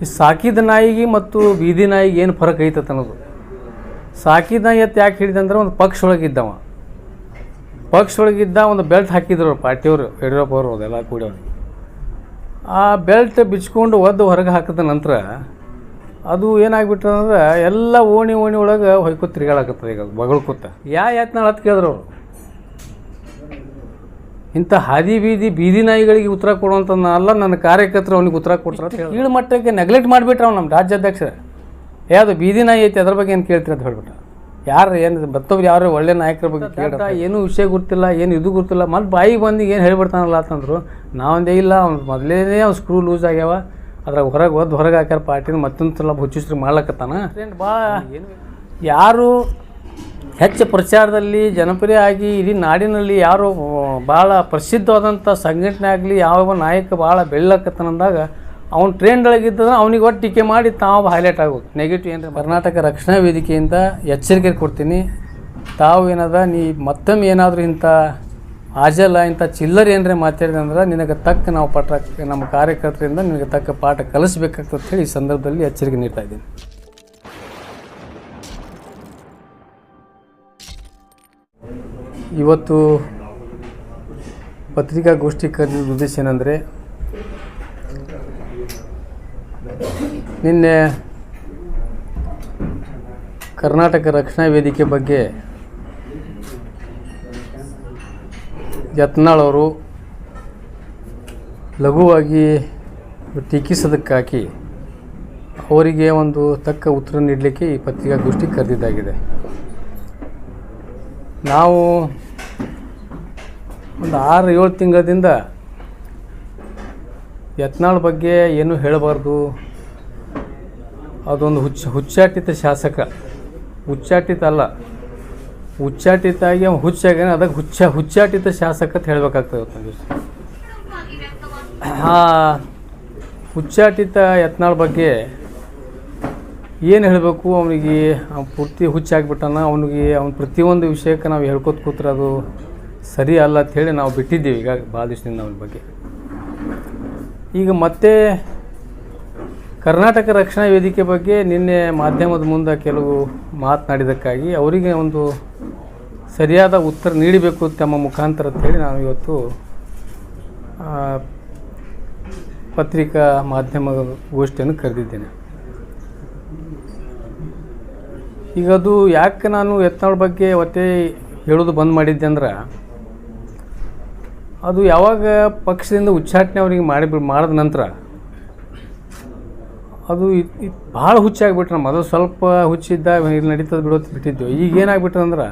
ಈ ಸಾಕಿದ ನಾಯಿಗೆ ಮತ್ತು ಬೀದಿ ನಾಯಿಗೆ ಏನು ಫರಕ್ ಐತತ್ ಅನ್ನೋದು. ಸಾಕಿದ ನಾಯಿ ಎತ್ತು ಯಾಕೆ ಹಿಡಿದಂದ್ರೆ ಒಂದು ಪಕ್ಷ ಒಳಗಿದ್ದ ಒಂದು ಬೆಲ್ಟ್ ಹಾಕಿದ್ರು ಪಾರ್ಟಿಯವರು, ಯಡಿಯೂರಪ್ಪ ಅವರು ಅದೆಲ್ಲ ಕೂಡಿ ಅವ್ರಿಗೆ. ಆ ಬೆಲ್ಟ್ ಬಿಚ್ಕೊಂಡು ಒದ್ದು ಹೊರಗೆ ಹಾಕಿದ ನಂತರ ಅದು ಏನಾಗ್ಬಿಟ್ರಂದ್ರೆ ಎಲ್ಲ ಓಣಿ ಒಳಗೆ ಹೊಯ್ಕೂತ್ ತಿರುಗಾಡಕತ್ತದ. ಈಗ ಬಗಳ್ಕೂತ ಎತ್ನಾಳು ಹತ್ತು ಕೇಳಿದ್ರು ಅವರು. ಇಂಥ ಬೀದಿ ನಾಯಿಗಳಿಗೆ ಉತ್ತರ ಕೊಡುವಂಥ ಅಲ್ಲ, ನನ್ನ ಕಾರ್ಯಕರ್ತರು ಅವ್ನಿಗೆ ಉತ್ತರ ಕೊಡ್ತಾರೆ. ಕೀಳು ಮಟ್ಟಕ್ಕೆ ನೆಗ್ಲೆಕ್ಟ್ ಮಾಡಿಬಿಟ್ರೆ ಅವ್ನು ನಮ್ಮ ರಾಜ್ಯಾಧ್ಯಕ್ಷ. ಯಾವುದು ಬೀದಿ ನಾಯಿ ಐತಿ ಅದ್ರ ಬಗ್ಗೆ ಏನು ಕೇಳ್ತೀರಿ ಅಂತ ಹೇಳ್ಬಿಟ್ಟ. ಯಾರು ಏನು ಮತ್ತೊಬ್ರು ಯಾರು ಒಳ್ಳೆ ನಾಯಕರ ಬಗ್ಗೆ ಕೇಳ್ತಾ ಏನೂ ವಿಷಯ ಗೊತ್ತಿಲ್ಲ, ಏನು ಇದು ಗೊತ್ತಿಲ್ಲ, ಮತ್ತು ಬಾಯಿಗೆ ಬಂದು ಏನು ಹೇಳ್ಬಿಡ್ತಾನಲ್ಲ ಅಂತಂದ್ರು. ನಾವೊಂದೇ ಇಲ್ಲ, ಅವ್ನು ಮೊದಲೇ ಅವ್ನು ಸ್ಕ್ರೂ ಲೂಸ್ ಆಗ್ಯಾವ, ಅದ್ರಾಗ ಹೊರಗೆ ಹಾಕ್ಯಾರ ಪಾರ್ಟಿನ ಮತ್ತೊಂದು ಸಲ ಹುಚ್ಚಿಸ್ರು ಮಾಡ್ಲಕತ್ತಾನ. ಭಾಳ ಯಾರು ಹೆಚ್ಚು ಪ್ರಚಾರದಲ್ಲಿ ಜನಪ್ರಿಯ ಆಗಿ ಇಡೀ ನಾಡಿನಲ್ಲಿ ಯಾರು ಭಾಳ ಪ್ರಸಿದ್ಧವಾದಂಥ ಸಂಘಟನೆ ಆಗಲಿ ಯಾವ ನಾಯಕ ಭಾಳ ಬೆಳ್ಳಕತ್ತಾನಂದಾಗ ಅವ್ನು ಟ್ರೆಂಡೊಳಗಿದ್ದರೆ ಅವ್ನಿಗೆ ಒಟ್ಟು ಟೀಕೆ ಮಾಡಿ ತಾವು ಹೈಲೈಟ್ ಆಗೋದು ನೆಗೆಟಿವ್. ಏನಾರ ಕರ್ನಾಟಕ ರಕ್ಷಣಾ ವೇದಿಕೆಯಿಂದ ಎಚ್ಚರಿಕೆ ಕೊಡ್ತೀನಿ, ತಾವು ಏನದ ನೀ ಮತ್ತೊಮ್ಮೆ ಏನಾದರೂ ಇಂಥ ಆಜಲ್ಲ ಇಂಥ ಚಿಲ್ಲರ್ ಏನರೇ ಮಾತಾಡಿದೆ ಅಂದ್ರೆ ನಿನಗೆ ತಕ್ಕ ನಾವು ನಮ್ಮ ಕಾರ್ಯಕರ್ತರಿಂದ ನಿನಗೆ ತಕ್ಕ ಪಾಠ ಕಲಿಸ್ಬೇಕಾಗ್ತದೆ ಹೇಳಿ ಈ ಸಂದರ್ಭದಲ್ಲಿ ಎಚ್ಚರಿಕೆ ನೀಡ್ತಾ ಇದ್ದೀನಿ. ಇವತ್ತು ಪತ್ರಿಕಾಗೋಷ್ಠಿ ಕರೆದಿದ್ದ ಉದ್ದೇಶ ಏನಂದರೆ, ನಿನ್ನೆ ಕರ್ನಾಟಕ ರಕ್ಷಣಾ ವೇದಿಕೆ ಬಗ್ಗೆ ಯತ್ನಾಳ್ ಅವರು ಲಘುವಾಗಿ ಟೀಕಿಸೋದಕ್ಕಾಗಿ ಅವರಿಗೆ ಒಂದು ತಕ್ಕ ಉತ್ತರ ನೀಡಲಿಕ್ಕೆ ಈ ಪತ್ರಿಕಾಗೋಷ್ಠಿ ಕರೆದಿದ್ದಾಗಿದೆ. ನಾವು ಒಂದು 6-7 ತಿಂಗಳಿಂದ ಯತ್ನಾಳ್ ಬಗ್ಗೆ ಏನೂ ಹೇಳಬಾರ್ದು, ಅದೊಂದು ಹುಚ್ಚಾಟಿತ ಶಾಸಕ, ಹುಚ್ಚಾಟಿತ ಅಲ್ಲ, ಹುಚ್ಚಾಟಿತಾಗಿ ಅವ್ನು ಹುಚ್ಚಾಗ್ಯಾನ, ಅದಕ್ಕೆ ಹುಚ್ಚಾಟಿತ ಶಾಸಕ ಅಂತ ಹೇಳಬೇಕಾಗ್ತದೆ ಇವತ್ತು. ಹುಚ್ಚಾಟಿತ ಯತ್ನಾಳ್ ಬಗ್ಗೆ ಏನು ಹೇಳಬೇಕು, ಅವನಿಗೆ ಪೂರ್ತಿ ಹುಚ್ಚಾಗ್ಬಿಟ್ಟಾನ, ಅವ್ನ ಪ್ರತಿಯೊಂದು ವಿಷಯಕ್ಕೆ ನಾವು ಹೇಳ್ಕೊತ ಕೂತ್ರೆ ಅದು ಸರಿ ಅಲ್ಲ ಅಂಥೇಳಿ ನಾವು ಬಿಟ್ಟಿದ್ದೀವಿ ಈಗ ಭಾಳ ದಿವಸದಿಂದ ಅವನ ಬಗ್ಗೆ. ಈಗ ಮತ್ತೆ ಕರ್ನಾಟಕ ರಕ್ಷಣಾ ವೇದಿಕೆ ಬಗ್ಗೆ ನಿನ್ನೆ ಮಾಧ್ಯಮದ ಮುಂದೆ ಕೆಲವು ಮಾತನಾಡಿದ್ದಕ್ಕಾಗಿ ಅವರಿಗೆ ಒಂದು ಸರಿಯಾದ ಉತ್ತರ ನೀಡಬೇಕು ತಮ್ಮ ಮುಖಾಂತರ ಅಂತೇಳಿ ನಾನು ಇವತ್ತು ಪತ್ರಿಕಾ ಮಾಧ್ಯಮ ಗೋಷ್ಠಿಯನ್ನು ಕರೆದಿದ್ದೇನೆ. ಈಗ ಅದು ಯಾಕೆ ನಾನು ಯತ್ನಾಳ್ ಬಗ್ಗೆ ಒಟ್ಟೆ ಹೇಳೋದು ಬಂದ್ ಮಾಡಿದ್ದೆ ಅಂದ್ರೆ, ಅದು ಯಾವಾಗ ಪಕ್ಷದಿಂದ ಉಚ್ಚಾಟನೆ ಅವರಿಗೆ ಮಾಡಿದ ನಂತರ ಅದು ಭಾಳ ಹುಚ್ಚಾಗಿಬಿಟ್ರೆ, ಮೊದಲು ಸ್ವಲ್ಪ ಹುಚ್ಚಿದ್ದ ಇಲ್ಲಿ ನಡೀತದೆ ಬಿಡೋದು ಬಿಟ್ಟಿದ್ದೆವು. ಈಗ ಏನಾಗ್ಬಿಟ್ರಂದ್ರೆ,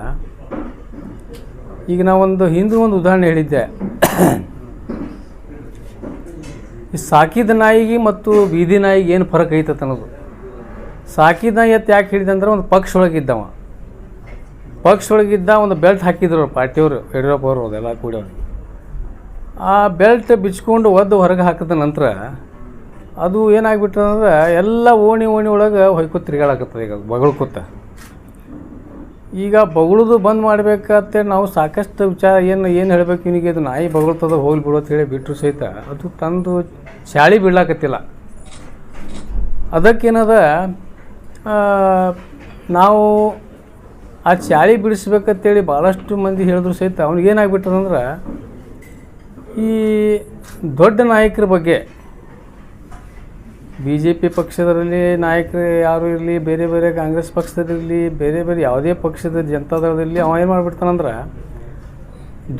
ಈಗ ನಾವೊಂದು ಒಂದು ಉದಾಹರಣೆ ಹೇಳಿದ್ದೆ, ಈ ಸಾಕಿದ ನಾಯಿಗೆ ಮತ್ತು ಬೀದಿ ನಾಯಿಗೆ ಏನು ಫರಕ್ ಐತತ್ ಅನ್ನೋದು. ಸಾಕಿದ ನಾಯಿ ಎತ್ತು ಯಾಕೆ ಹಿಡಿದಂದ್ರೆ ಒಂದು ಪಕ್ಷ ಒಳಗಿದ್ದ ಒಂದು ಬೆಲ್ಟ್ ಹಾಕಿದ್ರು ಪಾರ್ಟಿಯವರು, ಯಡಿಯೂರಪ್ಪ ಅವರು ಅದೆಲ್ಲ ಕೂಡಿ ಅವ್ರಿಗೆ. ಆ ಬೆಲ್ಟ್ ಬಿಚ್ಕೊಂಡು ಒದ್ದು ಹೊರಗೆ ಹಾಕಿದ ನಂತರ ಅದು ಏನಾಗ್ಬಿಟ್ರಂದ್ರೆ ಎಲ್ಲ ಓಣಿ ಒಳಗೆ ಹೊಯ್ಕೂತ್ ತಿರುಗಾಡಕತ್ತದ. ಈಗ ಬಗಳ್ಕೂತ ಈಗ ಬಗಳದು ಬಂದ್ ಮಾಡಬೇಕಂತೇಳಿ ನಾವು ಸಾಕಷ್ಟು ವಿಚಾರ ಏನು ಹೇಳಬೇಕು, ಇವನಿಗೆ ಅದು ನಾಯಿ ಬಗಳ್ತದ ಹೋಗ್ಲಿ ಬಿಡೋದು ಹೇಳಿ ಬಿಟ್ಟರು ಸಹಿತ ಅದು ತಂದು ಚಾಳಿ ಬೀಳಾಕತ್ತಿಲ್ಲ. ಅದಕ್ಕೇನದ ನಾವು ಆ ಚಾಳಿ ಬಿಡಿಸ್ಬೇಕಂತೇಳಿ ಭಾಳಷ್ಟು ಮಂದಿ ಹೇಳಿದ್ರು ಸಹಿತ ಅವ್ನಿಗೇನಾಗ್ಬಿಟ್ಟದಂದ್ರೆ, ಈ ದೊಡ್ಡ ನಾಯಕರ ಬಗ್ಗೆ BJP ಪಕ್ಷದಲ್ಲಿ ನಾಯಕರು ಯಾರು ಇರಲಿ, ಬೇರೆ ಕಾಂಗ್ರೆಸ್ ಪಕ್ಷದಲ್ಲಿರಲಿ, ಬೇರೆ ಯಾವುದೇ ಪಕ್ಷದ ಜನತಾದಳದಲ್ಲಿ ಅವ ಏನು ಮಾಡಿಬಿಡ್ತಾನಂದ್ರೆ,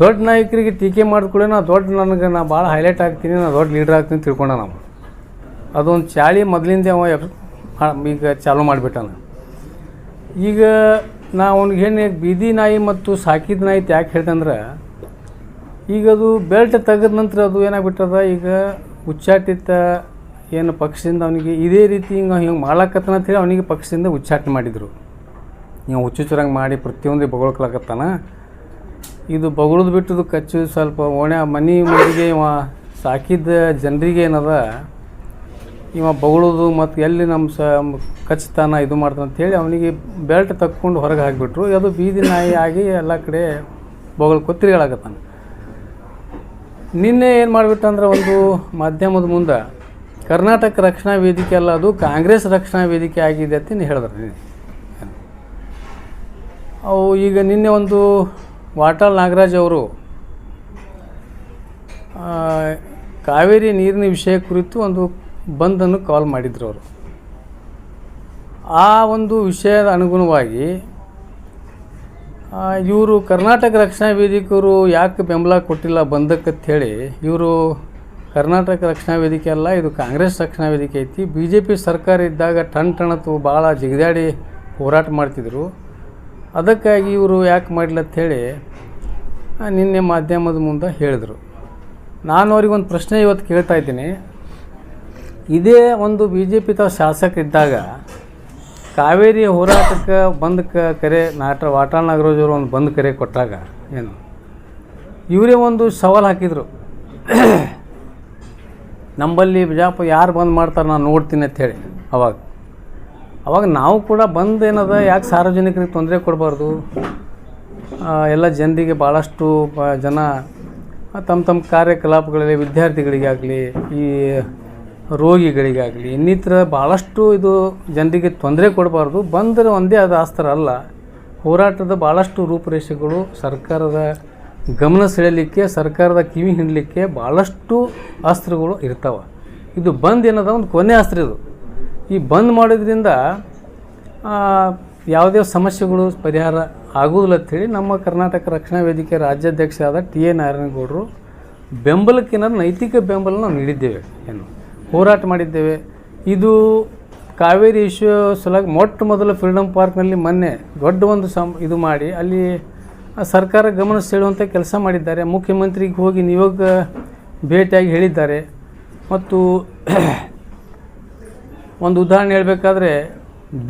ದೊಡ್ಡ ನಾಯಕರಿಗೆ ಟೀಕೆ ಮಾಡಿದ್ಕೊಳ್ಳೆ ನಾ ಭಾಳ ಹೈಲೈಟ್ ಆಗ್ತೀನಿ, ನಾನು ದೊಡ್ಡ ಲೀಡರ್ ಆಗ್ತೀನಿ ತಿಳ್ಕೊಂಡ. ನಾವು ಅದೊಂದು ಚಾಳಿ ಮೊದಲಿಂದ ಅವ ಈಗ ಚಾಲೂ ಮಾಡಿಬಿಟ್ಟಾನ. ಈಗ ನಾ ಅವ್ನಿಗೆ ಏನು ಬೀದಿ ನಾಯಿ ಮತ್ತು ಸಾಕಿದ ನಾಯಿ ಯಾಕೆ ಹೇಳ್ತಂದ್ರೆ, ಈಗ ಅದು ಬೆಲ್ಟ್ ತೆಗೆದ ನಂತರ ಅದು ಏನಾಗ್ಬಿಟ್ಟದ, ಈಗ ಉಚ್ಚಾಟಿತ ಏನು ಪಕ್ಷದಿಂದ ಅವನಿಗೆ ಇದೇ ರೀತಿ ಹಿಂಗೆ ಮಾಡ್ಲಕತ್ತಾನ ಅಂತೇಳಿ ಅವನಿಗೆ ಪಕ್ಷದಿಂದ ಉಚ್ಚಾಟನೆ ಮಾಡಿದರು. ನೀವು ಹುಚ್ಚುಚ್ಚರಂಗೆ ಮಾಡಿ ಪ್ರತಿಯೊಂದು ಬಗಳ್ಕೊಳಕತ್ತಾನ. ಇದು ಬಗಳದು ಬಿಟ್ಟದು ಕಚ್ಚು ಸ್ವಲ್ಪ ಮನೆ ಮುಂದಿಗೆ ಇವ ಸಾಕಿದ ಜನರಿಗೆ ಏನದ ಇವ ಬಗಳದು ಮತ್ತು ಎಲ್ಲಿ ನಮ್ಮ ಕಚ್ತಾನ ಇದು ಮಾಡ್ತಾನೆ ಅಂಥೇಳಿ ಅವನಿಗೆ ಬೆಲ್ಟ್ ತಕ್ಕೊಂಡು ಹೊರಗೆ ಹಾಕಿಬಿಟ್ರು. ಅದು ಬೀದಿ ನಾಯಿ ಆಗಿ ಎಲ್ಲ ಕಡೆ ಬಗಳ್ಕೊ ತಿರುಗಾಡಕತ್ತಾನ. ನಿನ್ನೆ ಏನು ಮಾಡಿಬಿಟ್ಟಂದ್ರೆ, ಒಂದು ಮಾಧ್ಯಮದ ಮುಂದೆ ಕರ್ನಾಟಕ ರಕ್ಷಣಾ ವೇದಿಕೆ ಅಲ್ಲ, ಅದು ಕಾಂಗ್ರೆಸ್ ರಕ್ಷಣಾ ವೇದಿಕೆ ಆಗಿದೆ ಅಂತ ಹೇಳಿದ್ರು. ಅವು ಈಗ ನಿನ್ನೆ ಒಂದು ವಾಟಾಳ್ ನಾಗರಾಜ್ ಅವರು ಕಾವೇರಿ ನೀರಿನ ವಿಷಯ ಕುರಿತು ಒಂದು ಬಂದನ್ನು ಕಾಲ್ ಮಾಡಿದ್ರು. ಅವರು ಆ ಒಂದು ವಿಷಯದ ಅನುಗುಣವಾಗಿ ಇವರು ಕರ್ನಾಟಕ ರಕ್ಷಣಾ ವೇದಿಕೆಯವರು ಯಾಕೆ ಬೆಂಬಲ ಕೊಟ್ಟಿಲ್ಲ ಬಂದಕ್ಕಂತ ಹೇಳಿ, ಇವರು ಕರ್ನಾಟಕ ರಕ್ಷಣಾ ವೇದಿಕೆ ಅಲ್ಲ, ಇದು ಕಾಂಗ್ರೆಸ್ ರಕ್ಷಣಾ ವೇದಿಕೆ ಐತಿ. ಬಿ ಜೆ ಪಿ ಸರ್ಕಾರ ಇದ್ದಾಗ ಟಣತು ಭಾಳ ಜಿಗಿದಾಡಿ ಹೋರಾಟ ಮಾಡ್ತಿದ್ರು. ಅದಕ್ಕಾಗಿ ಇವರು ಯಾಕೆ ಮಾಡಿಲ್ಲ ಅಂಥೇಳಿ ನಿನ್ನೆ ಮಾಧ್ಯಮದ ಮುಂದೆ ಹೇಳಿದರು. ನಾನು ಅವ್ರಿಗೊಂದು ಪ್ರಶ್ನೆ ಇವತ್ತು ಕೇಳ್ತಾ ಇದ್ದೀನಿ. ಇದೇ ಒಂದು ಬಿ ಜೆ ಪಿ ಶಾಸಕರಿದ್ದಾಗ ಕಾವೇರಿ ಹೋರಾಟಕ್ಕೆ ಬಂದ್ ಕರೆ ವಾಟಾಳ್ ನಾಗರಾಜ್ ಅವರು ಒಂದು ಬಂದ್ ಕರೆ ಕೊಟ್ಟಾಗ ಏನು ಇವರೇ ಒಂದು ಸವಾಲು ಹಾಕಿದರು, ನಂಬಲ್ಲಿ ಬಿಜಾಪುರ ಯಾರು ಬಂದ್ ಮಾಡ್ತಾರೆ ನಾನು ನೋಡ್ತೀನಿ ಅಂಥೇಳಿ. ಅವಾಗ ನಾವು ಕೂಡ ಬಂದ್ ಏನದ, ಯಾಕೆ ಸಾರ್ವಜನಿಕರಿಗೆ ತೊಂದರೆ ಕೊಡಬಾರ್ದು, ಎಲ್ಲ ಜನರಿಗೆ ಭಾಳಷ್ಟು ಜನ ತಮ್ಮ ಕಾರ್ಯಕಲಾಪಗಳಲ್ಲಿ ವಿದ್ಯಾರ್ಥಿಗಳಿಗಾಗಲಿ ಈ ರೋಗಿಗಳಿಗಾಗಲಿ ಇನ್ನಿತರ ಭಾಳಷ್ಟು ಇದು ಜನರಿಗೆ ತೊಂದರೆ ಕೊಡಬಾರ್ದು. ಬಂದರೆ ಒಂದೇ ಅದು ಅಸ್ತ್ರ ಅಲ್ಲ, ಹೋರಾಟದ ಭಾಳಷ್ಟು ರೂಪುರೇಷೆಗಳು ಸರ್ಕಾರದ ಗಮನ ಸೆಳೆಯಲಿಕ್ಕೆ, ಸರ್ಕಾರದ ಕಿವಿ ಹಿಂಡಲಿಕ್ಕೆ ಭಾಳಷ್ಟು ಅಸ್ತ್ರಗಳು ಇರ್ತಾವೆ. ಇದು ಬಂದ್ ಏನದ ಒಂದು ಕೊನೆ ಅಸ್ತ್ರ. ಇದು ಈ ಬಂದ್ ಮಾಡೋದ್ರಿಂದ ಯಾವುದೇ ಸಮಸ್ಯೆಗಳು ಪರಿಹಾರ ಆಗುವುದಿಲ್ಲ ಅಂಥೇಳಿ ನಮ್ಮ ಕರ್ನಾಟಕ ರಕ್ಷಣಾ ವೇದಿಕೆ ರಾಜ್ಯಾಧ್ಯಕ್ಷರಾದ ಟಿ ಎ ನಾರಾಯಣಗೌಡರು ಬೆಂಬಲಕ್ಕೇನಾದ್ರು ನೈತಿಕ ಬೆಂಬಲ ನಾವು ನೀಡಿದ್ದೇವೆ, ಏನು ಹೋರಾಟ ಮಾಡಿದ್ದೇವೆ. ಇದು ಕಾವೇರಿ ಇಶ್ಯೂ ಸಲುವಾಗಿ ಮೊಟ್ಟ ಮೊದಲು ಫ್ರೀಡಮ್ ಪಾರ್ಕ್ನಲ್ಲಿ ಮೊನ್ನೆ ದೊಡ್ಡ ಒಂದು ಇದು ಮಾಡಿ ಅಲ್ಲಿ ಸರ್ಕಾರ ಗಮನ ಸೆಳೆಯುವಂಥ ಕೆಲಸ ಮಾಡಿದ್ದಾರೆ. ಮುಖ್ಯಮಂತ್ರಿಗೆ ಹೋಗಿ ನಿಯೋಗ ಭೇಟಿಯಾಗಿ ಹೇಳಿದ್ದಾರೆ. ಮತ್ತು ಒಂದು ಉದಾಹರಣೆ ಹೇಳಬೇಕಾದ್ರೆ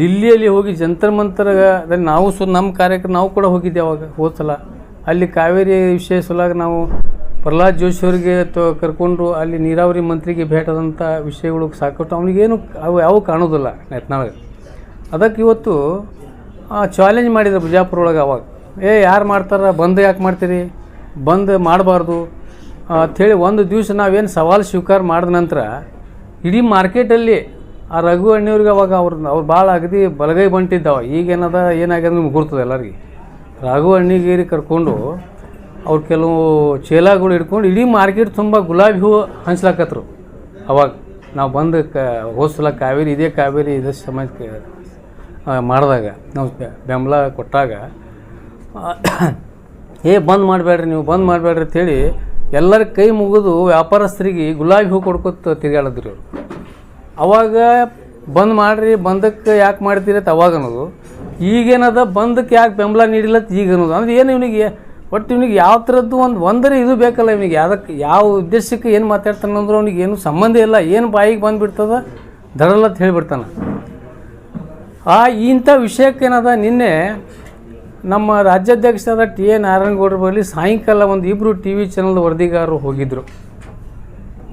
ದಿಲ್ಲಿಯಲ್ಲಿ ಹೋಗಿ ಜಂತರ್ ಮಂತರದಲ್ಲಿ ನಾವು ನಮ್ಮ ಕಾರ್ಯಕ್ರಮ ನಾವು ಕೂಡ ಹೋಗಿದ್ದೆ. ಅವಾಗ ಹೋದ ಸಲ ಅಲ್ಲಿ ಕಾವೇರಿ ವಿಷಯ ಸಲುವಾಗಿ ನಾವು ಪ್ರಹ್ಲಾದ್ ಜೋಶಿ ಅವರಿಗೆ ಕರ್ಕೊಂಡು ಅಲ್ಲಿ ನೀರಾವರಿ ಮಂತ್ರಿಗೆ ಭೇಟಾದಂಥ ವಿಷಯಗಳು ಸಾಕಷ್ಟು ಅವನಿಗೇನು ಯಾವ ಕಾಣೋದಿಲ್ಲ ಯತ್ನಾಳ್. ಅದಕ್ಕೆ ಇವತ್ತು ಚಾಲೆಂಜ್ ಮಾಡಿದ್ರು ಬಿಜಾಪುರ ಒಳಗೆ. ಅವಾಗ ಯಾರು ಮಾಡ್ತಾರೆ, ಬಂದ್ ಯಾಕೆ ಮಾಡ್ತೀರಿ, ಬಂದ್ ಮಾಡಬಾರ್ದು ಅಂಥೇಳಿ ಒಂದು ದಿವಸ ನಾವೇನು ಸವಾಲು ಸ್ವೀಕಾರ ಮಾಡಿದ ನಂತರ ಇಡೀ ಮಾರ್ಕೆಟಲ್ಲಿ ಆ ರಘು ಅಣ್ಣಿಯವ್ರಿಗೆ ಅವಾಗ ಅವ್ರು ಭಾಳ ಅಗದಿ ಬಲಗೈ ಬಂಟಿದ್ದಾವ. ಈಗೇನದ ಏನಾಗ್ಯದ ನಿಮ್ಗೆ ಗುರ್ತದೆ ಎಲ್ಲರಿಗೆ. ರಘು ಅಣ್ಣಿಗೇರಿ ಕರ್ಕೊಂಡು ಅವ್ರು ಕೆಲವು ಚೇಲಾಗಳು ಹಿಡ್ಕೊಂಡು ಇಡೀ ಮಾರ್ಕೆಟ್ ತುಂಬ ಗುಲಾಬಿ ಹೂವು ಹಂಚ್ಲಾಕತ್ರು. ಅವಾಗ ನಾವು ಬಂದು ಹೋದ್ಸಲ ಕಾವೇರಿ ಇದೇ ಸಮಯಕ್ಕೆ ಮಾಡಿದಾಗ ನಾವು ಬೆಂಬಲ ಕೊಟ್ಟಾಗ ಬಂದ್ ಮಾಡಬೇಡ್ರಿ, ನೀವು ಬಂದ್ ಮಾಡಬೇಡ್ರಿ ಅಂಥೇಳಿ ಎಲ್ಲರ ಕೈ ಮುಗಿದು ವ್ಯಾಪಾರಸ್ಥರಿಗೆ ಗುಲಾಬಿ ಹೂ ಕೊಡ್ಕೊತ ತಿರುಗಾಡಿದ್ರು ಇವರು. ಅವಾಗ ಬಂದ್ ಮಾಡಿರಿ, ಬಂದಕ್ಕೆ ಯಾಕೆ ಮಾಡ್ತೀರಿ ಅಂತ ಅವಾಗ ಅನ್ನೋದು. ಈಗೇನದ ಬಂದಕ್ಕೆ ಯಾಕೆ ಬೆಂಬಲ ನೀಡಿಲ್ಲ ಅಂತ ಈಗ ಅನ್ನೋದು. ಅಂದ್ರೆ ಏನು ಇವನಿಗೆ ಒಟ್ಟು ಇವನಿಗೆ ಯಾವ ಥರದ್ದು ಒಂದರೆ ಇದು ಬೇಕಲ್ಲ ಇವನಿಗೆ, ಅದಕ್ಕೆ ಯಾವ ಉದ್ದೇಶಕ್ಕೆ ಏನು ಮಾತಾಡ್ತಾನೆ ಅಂದ್ರೆ ಅವ್ನಿಗೆ ಏನು ಸಂಬಂಧ ಇಲ್ಲ. ಏನು ಬಾಯಿಗೆ ಬಂದುಬಿಡ್ತದ ದಡಲ್ಲ ಅಂತ ಹೇಳಿಬಿಡ್ತಾನೆ. ಇಂಥ ವಿಷಯಕ್ಕೇನದ ನಿನ್ನೆ ನಮ್ಮ ರಾಜ್ಯಾಧ್ಯಕ್ಷರಾದ ಟಿ ಎ ನಾರಾಯಣಗೌಡರ ಬಳಿ ಸಾಯಂಕಾಲ ಒಂದು ಇಬ್ಬರು ಟಿ ವಿ ಚಾನಲ್ ವರದಿಗಾರರು ಹೋಗಿದ್ದರು.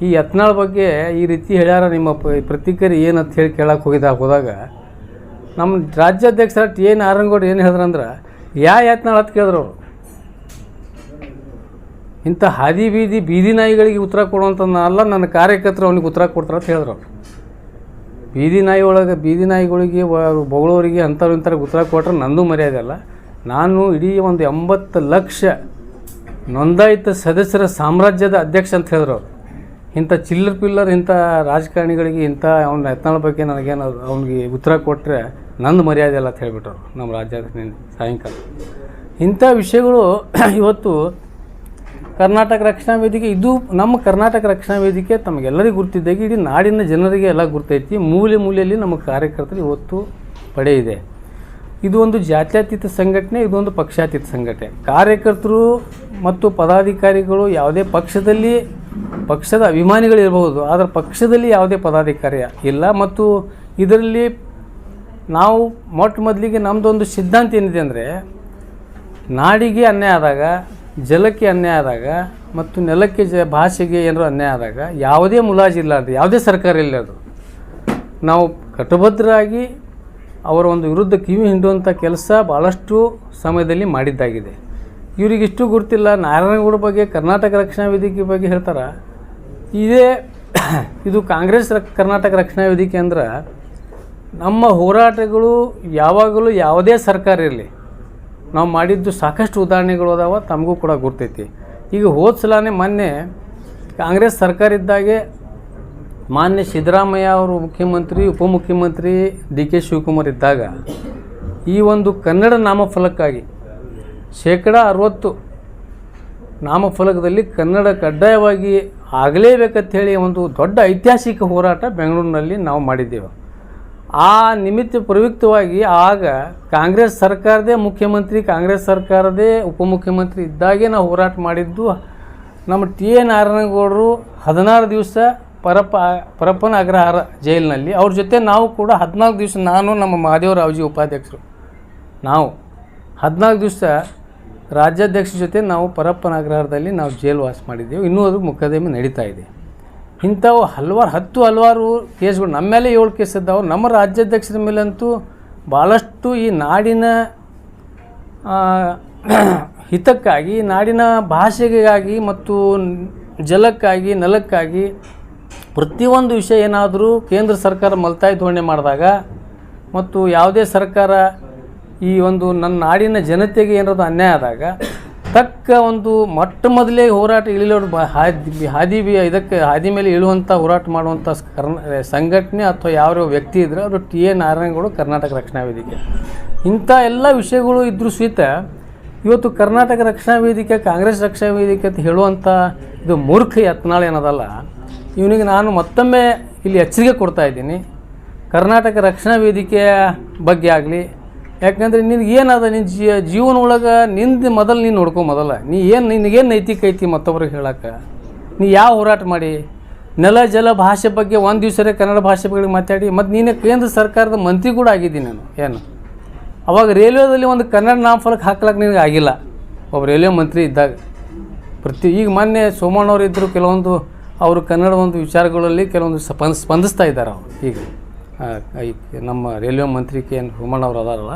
ಈ ಯತ್ನಾಳ್ ಬಗ್ಗೆ ಈ ರೀತಿ ಹೇಳ್ಯಾರ, ನಿಮ್ಮ ಪ್ರತಿಕ್ರಿಯೆ ಏನಂತ ಹೇಳಿ ಕೇಳಕ್ಕೆ ಹೋದಾಗ ನಮ್ಮ ರಾಜ್ಯಾಧ್ಯಕ್ಷರಾದ ಟಿ ಎ ನಾರಾಯಣಗೌಡರು ಏನು ಹೇಳಿದ್ರಂದ್ರೆ, ಯತ್ನಾಳ್ ಅಂತ ಕೇಳಿದ್ರು ಅವರು. ಇಂಥ ಬೀದಿ ನಾಯಿಗಳಿಗೆ ಉತ್ತರ ಕೊಡುವಂಥ ಅಲ್ಲ, ನನ್ನ ಕಾರ್ಯಕರ್ತರು ಅವನಿಗೆ ಉತ್ತರ ಕೊಡ್ತಾರೆ ಅಂತ ಹೇಳಿದ್ರು ಅವರು. ಬೀದಿ ನಾಯಿಗಳಿಗೆ ಬೊಗಳವರಿಗೆ ಅಂಥವ್ರು ಉತ್ತರ ಕೊಟ್ಟರೆ ನಂದು ಮರ್ಯಾದೆ ಅಲ್ಲ. ನಾನು ಇಡೀ ಒಂದು 80 ಲಕ್ಷ ನೋಂದಾಯಿತ ಸದಸ್ಯರ ಸಾಮ್ರಾಜ್ಯದ ಅಧ್ಯಕ್ಷ ಅಂತ ಹೇಳಿದ್ರು ಅವರು. ಇಂಥ ಚಿಲ್ಲರ್ ಇಂಥ ರಾಜಕಾರಣಿಗಳಿಗೆ ಅವ್ನ ಯತ್ನಾಳ್ ಬಗ್ಗೆ ನನಗೇನು ಅವ್ನಿಗೆ ಉತ್ತರ ಕೊಟ್ಟರೆ ನಂದು ಮರ್ಯಾದೆ ಅಲ್ಲ ಅಂತ ಹೇಳಿಬಿಟ್ಟರು ನಮ್ಮ ರಾಜ್ಯಾಧ್ಯಕ್ಷ ಸಾಯಂಕಾಲ. ಇಂಥ ವಿಷಯಗಳು ಇವತ್ತು ಕರ್ನಾಟಕ ರಕ್ಷಣಾ ವೇದಿಕೆ, ಇದು ನಮ್ಮ ಕರ್ನಾಟಕ ರಕ್ಷಣಾ ವೇದಿಕೆ ತಮಗೆಲ್ಲರಿಗೂ ಗುರ್ತಿದ್ದಾಗಿ ಇಡೀ ನಾಡಿನ ಜನರಿಗೆ ಎಲ್ಲ ಗುರ್ತೈತಿ. ಮೂಲೆಯಲ್ಲಿ ನಮ್ಮ ಕಾರ್ಯಕರ್ತರು ಇವತ್ತು ಪಡೆ ಇದೆ. ಇದು ಒಂದು ಜಾತ್ಯತೀತ ಸಂಘಟನೆ, ಇದೊಂದು ಪಕ್ಷಾತೀತ ಸಂಘಟನೆ. ಕಾರ್ಯಕರ್ತರು ಮತ್ತು ಪದಾಧಿಕಾರಿಗಳು ಯಾವುದೇ ಪಕ್ಷದ ಅಭಿಮಾನಿಗಳಿರಬಹುದು, ಆದರೆ ಪಕ್ಷದಲ್ಲಿ ಯಾವುದೇ ಪದಾಧಿಕಾರಿ ಇಲ್ಲ. ಮತ್ತು ಇದರಲ್ಲಿ ನಾವು ಮೊದಲಿಗೆ ನಮ್ಮದೊಂದು ಸಿದ್ಧಾಂತ ಏನಿದೆ ಅಂದರೆ, ನಾಡಿಗೆ ಅನ್ಯಾಯ ಆದಾಗ, ಜಲಕ್ಕೆ ಅನ್ಯಾಯ ಆದಾಗ ಮತ್ತು ನೆಲಕ್ಕೆ ಭಾಷೆಗೆ ಏನಾರು ಅನ್ಯಾಯ ಆದಾಗ ಯಾವುದೇ ಮುಲಾಜಿಲ್ಲಾರ್ದು, ಯಾವುದೇ ಸರ್ಕಾರ ಇಲ್ಲದು ನಾವು ಕಟಬದ್ಧರಾಗಿ ಅವರ ಒಂದು ವಿರುದ್ಧ ಕಿವಿ ಹಿಂಡುವಂಥ ಕೆಲಸ ಭಾಳಷ್ಟು ಸಮಯದಲ್ಲಿ ಮಾಡಿದ್ದಾಗಿದೆ. ಇವರಿಗಿಷ್ಟು ಗುರ್ತಿಲ್ಲ. ನಾರಾಯಣಗೌಡ ಬಗ್ಗೆ, ಕರ್ನಾಟಕ ರಕ್ಷಣಾ ವೇದಿಕೆ ಬಗ್ಗೆ ಹೇಳ್ತಾರೆ. ಇದೇ ಇದು ಕಾಂಗ್ರೆಸ್ ಕರ್ನಾಟಕ ರಕ್ಷಣಾ ವೇದಿಕೆ ಅಂದ್ರೆ ನಮ್ಮ ಹೋರಾಟಗಳು ಯಾವಾಗಲೂ ಯಾವುದೇ ಸರ್ಕಾರ ಇರಲಿ ನಾವು ಮಾಡಿದ್ದು ಸಾಕಷ್ಟು ಉದಾಹರಣೆಗಳು ಅದಾವ, ತಮಗೂ ಕೂಡ ಗುರ್ತೈತಿ. ಈಗ ಹೋದ ಸಲನೇ ಮೊನ್ನೆ ಕಾಂಗ್ರೆಸ್ ಸರ್ಕಾರ ಇದ್ದಾಗೆ ಮಾನ್ಯ ಸಿದ್ದರಾಮಯ್ಯ ಅವರು ಮುಖ್ಯಮಂತ್ರಿ, ಉಪಮುಖ್ಯಮಂತ್ರಿ ಡಿ.ಕೆ. ಶಿವಕುಮಾರ್ ಇದ್ದಾಗ ಈ ಒಂದು ಕನ್ನಡ ನಾಮಫಲಕ್ಕಾಗಿ 60% ನಾಮಫಲಕದಲ್ಲಿ ಕನ್ನಡ ಕಡ್ಡಾಯವಾಗಿ ಆಗಲೇಬೇಕಂತ ಹೇಳಿ ಒಂದು ದೊಡ್ಡ ಐತಿಹಾಸಿಕ ಹೋರಾಟ ಬೆಂಗಳೂರಿನಲ್ಲಿ ನಾವು ಮಾಡಿದ್ದೇವೆ. ಆ ನಿಮಿತ್ತ ಪ್ರಯುಕ್ತವಾಗಿ ಆಗ ಕಾಂಗ್ರೆಸ್ ಸರ್ಕಾರದೇ ಮುಖ್ಯಮಂತ್ರಿ, ಕಾಂಗ್ರೆಸ್ ಸರ್ಕಾರದೇ ಉಪಮುಖ್ಯಮಂತ್ರಿ ಇದ್ದಾಗೆ ನಾವು ಹೋರಾಟ ಮಾಡಿದ್ದು. ನಮ್ಮ ಟಿ.ಎ. ನಾರಾಯಣಗೌಡರು 16 ದಿವಸ ಪರಪ್ಪನ ಅಗ್ರಹಾರ ಜೈಲಿನಲ್ಲಿ, ಅವ್ರ ಜೊತೆ ನಾವು ಕೂಡ 14 ದಿವಸ, ನಾನು ನಮ್ಮ ಮಹಾದೇವರಾವ್ಜಿ ಉಪಾಧ್ಯಕ್ಷರು, ನಾವು 14 ದಿವಸ ರಾಜ್ಯಾಧ್ಯಕ್ಷರ ಜೊತೆ ನಾವು ಪರಪ್ಪನ ಅಗ್ರಹಾರದಲ್ಲಿ ನಾವು ಜೈಲು ವಾಸ ಮಾಡಿದ್ದೆವು. ಇನ್ನೂ ಅದು ಮೊಕದ್ದಮೆ ನಡೀತಾ ಇದೆ. ಇಂಥವು ಹಲವಾರು ಕೇಸ್ಗಳು ನಮ್ಮ ಮೇಲೆ 7 ಕೇಸ್ ಇದ್ದಾವೆ. ನಮ್ಮ ರಾಜ್ಯಾಧ್ಯಕ್ಷರ ಮೇಲಂತೂ ಭಾಳಷ್ಟು ಈ ನಾಡಿನ ಹಿತಕ್ಕಾಗಿ, ನಾಡಿನ ಭಾಷೆಗಾಗಿ ಮತ್ತು ಜಲಕ್ಕಾಗಿ, ನೆಲಕ್ಕಾಗಿ ಪ್ರತಿಯೊಂದು ವಿಷಯ ಏನಾದರೂ ಕೇಂದ್ರ ಸರ್ಕಾರ ಮಲ್ತಾಯಿ ಧೋರಣೆ ಮಾಡಿದಾಗ ಮತ್ತು ಯಾವುದೇ ಸರ್ಕಾರ ಈ ಒಂದು ನನ್ನ ನಾಡಿನ ಜನತೆಗೆ ಏನಾದರೂ ಅನ್ಯಾಯ ಆದಾಗ ತಕ್ಕ ಒಂದು ಮೊದಲೇ ಹೋರಾಟ ಇಳಿಯೋದು ಹಾದಿ ಮೇಲೆ ಇಳುವಂಥ ಹೋರಾಟ ಮಾಡುವಂಥ ಸಂಘಟನೆ ಅಥವಾ ಯಾವ ವ್ಯಕ್ತಿ ಇದ್ದರೆ ಅವರು ಟಿ.ಎ. ನಾರಾಯಣಗೌಡ ಕರ್ನಾಟಕ ರಕ್ಷಣಾ ವೇದಿಕೆ. ಇಂಥ ಎಲ್ಲ ವಿಷಯಗಳು ಇದ್ದರೂ ಸಹಿತ ಇವತ್ತು ಕರ್ನಾಟಕ ರಕ್ಷಣಾ ವೇದಿಕೆ, ಕಾಂಗ್ರೆಸ್ ರಕ್ಷಣಾ ವೇದಿಕೆ ಅಂತ ಹೇಳುವಂಥ ಇದು ಮೂರ್ಖ ಯತ್ನಾಳ ಏನದಲ್ಲ, ಇವನಿಗೆ ನಾನು ಮತ್ತೊಮ್ಮೆ ಇಲ್ಲಿ ಎಚ್ಚರಿಕೆ ಕೊಡ್ತಾಯಿದ್ದೀನಿ. ಕರ್ನಾಟಕ ರಕ್ಷಣಾ ವೇದಿಕೆಯ ಬಗ್ಗೆ ಆಗಲಿ, ಯಾಕಂದರೆ ನಿನಗೆ ಏನದ ನಿನ್ನ ಜೀವನ ಒಳಗೆ ನಿಂದು ಮೊದಲು ನೀನು ನೋಡ್ಕೊ. ಮೊದಲ ನಿನಗೇನು ನೈತಿಕ ಐತಿ ಮತ್ತೊಬ್ರಿಗೆ ಹೇಳಕ್ಕೆ? ನೀ ಯಾವ ಹೋರಾಟ ಮಾಡಿ ನೆಲ ಜಲ ಭಾಷೆ ಬಗ್ಗೆ ಒಂದು ದಿವಸರೇ ಕನ್ನಡ ಭಾಷೆ ಬಗ್ಗೆ ಮಾತಾಡಿ, ಮತ್ತು ನೀನೇ ಕೇಂದ್ರ ಸರ್ಕಾರದ ಮಂತ್ರಿ ಕೂಡ ಆಗಿದ್ದೀನಿ ನಾನು. ಏನು ಅವಾಗ ರೈಲ್ವೆದಲ್ಲಿ ಒಂದು ಕನ್ನಡ ನಾಮಫಲಕ ಹಾಕ್ಲಕ್ಕೆ ನಿನಗೆ ಆಗಿಲ್ಲ, ಒಬ್ಬ ರೈಲ್ವೆ ಮಂತ್ರಿ ಇದ್ದಾಗ. ಈಗ ಮೊನ್ನೆ ಸೋಮಣ್ಣವ್ರು ಇದ್ದರು, ಕೆಲವೊಂದು ಅವರು ಕನ್ನಡ ಒಂದು ವಿಚಾರಗಳಲ್ಲಿ ಕೆಲವೊಂದು ಸ್ಪಂದಿಸ್ತಾ ಇದ್ದಾರೆ. ಅವರು ಈಗ ನಮ್ಮ ರೈಲ್ವೆ ಮಂತ್ರಿ ಕೆ. ಎನ್. ಸೋಮಣ್ಣವ್ರು ಅದಾರಲ್ಲ,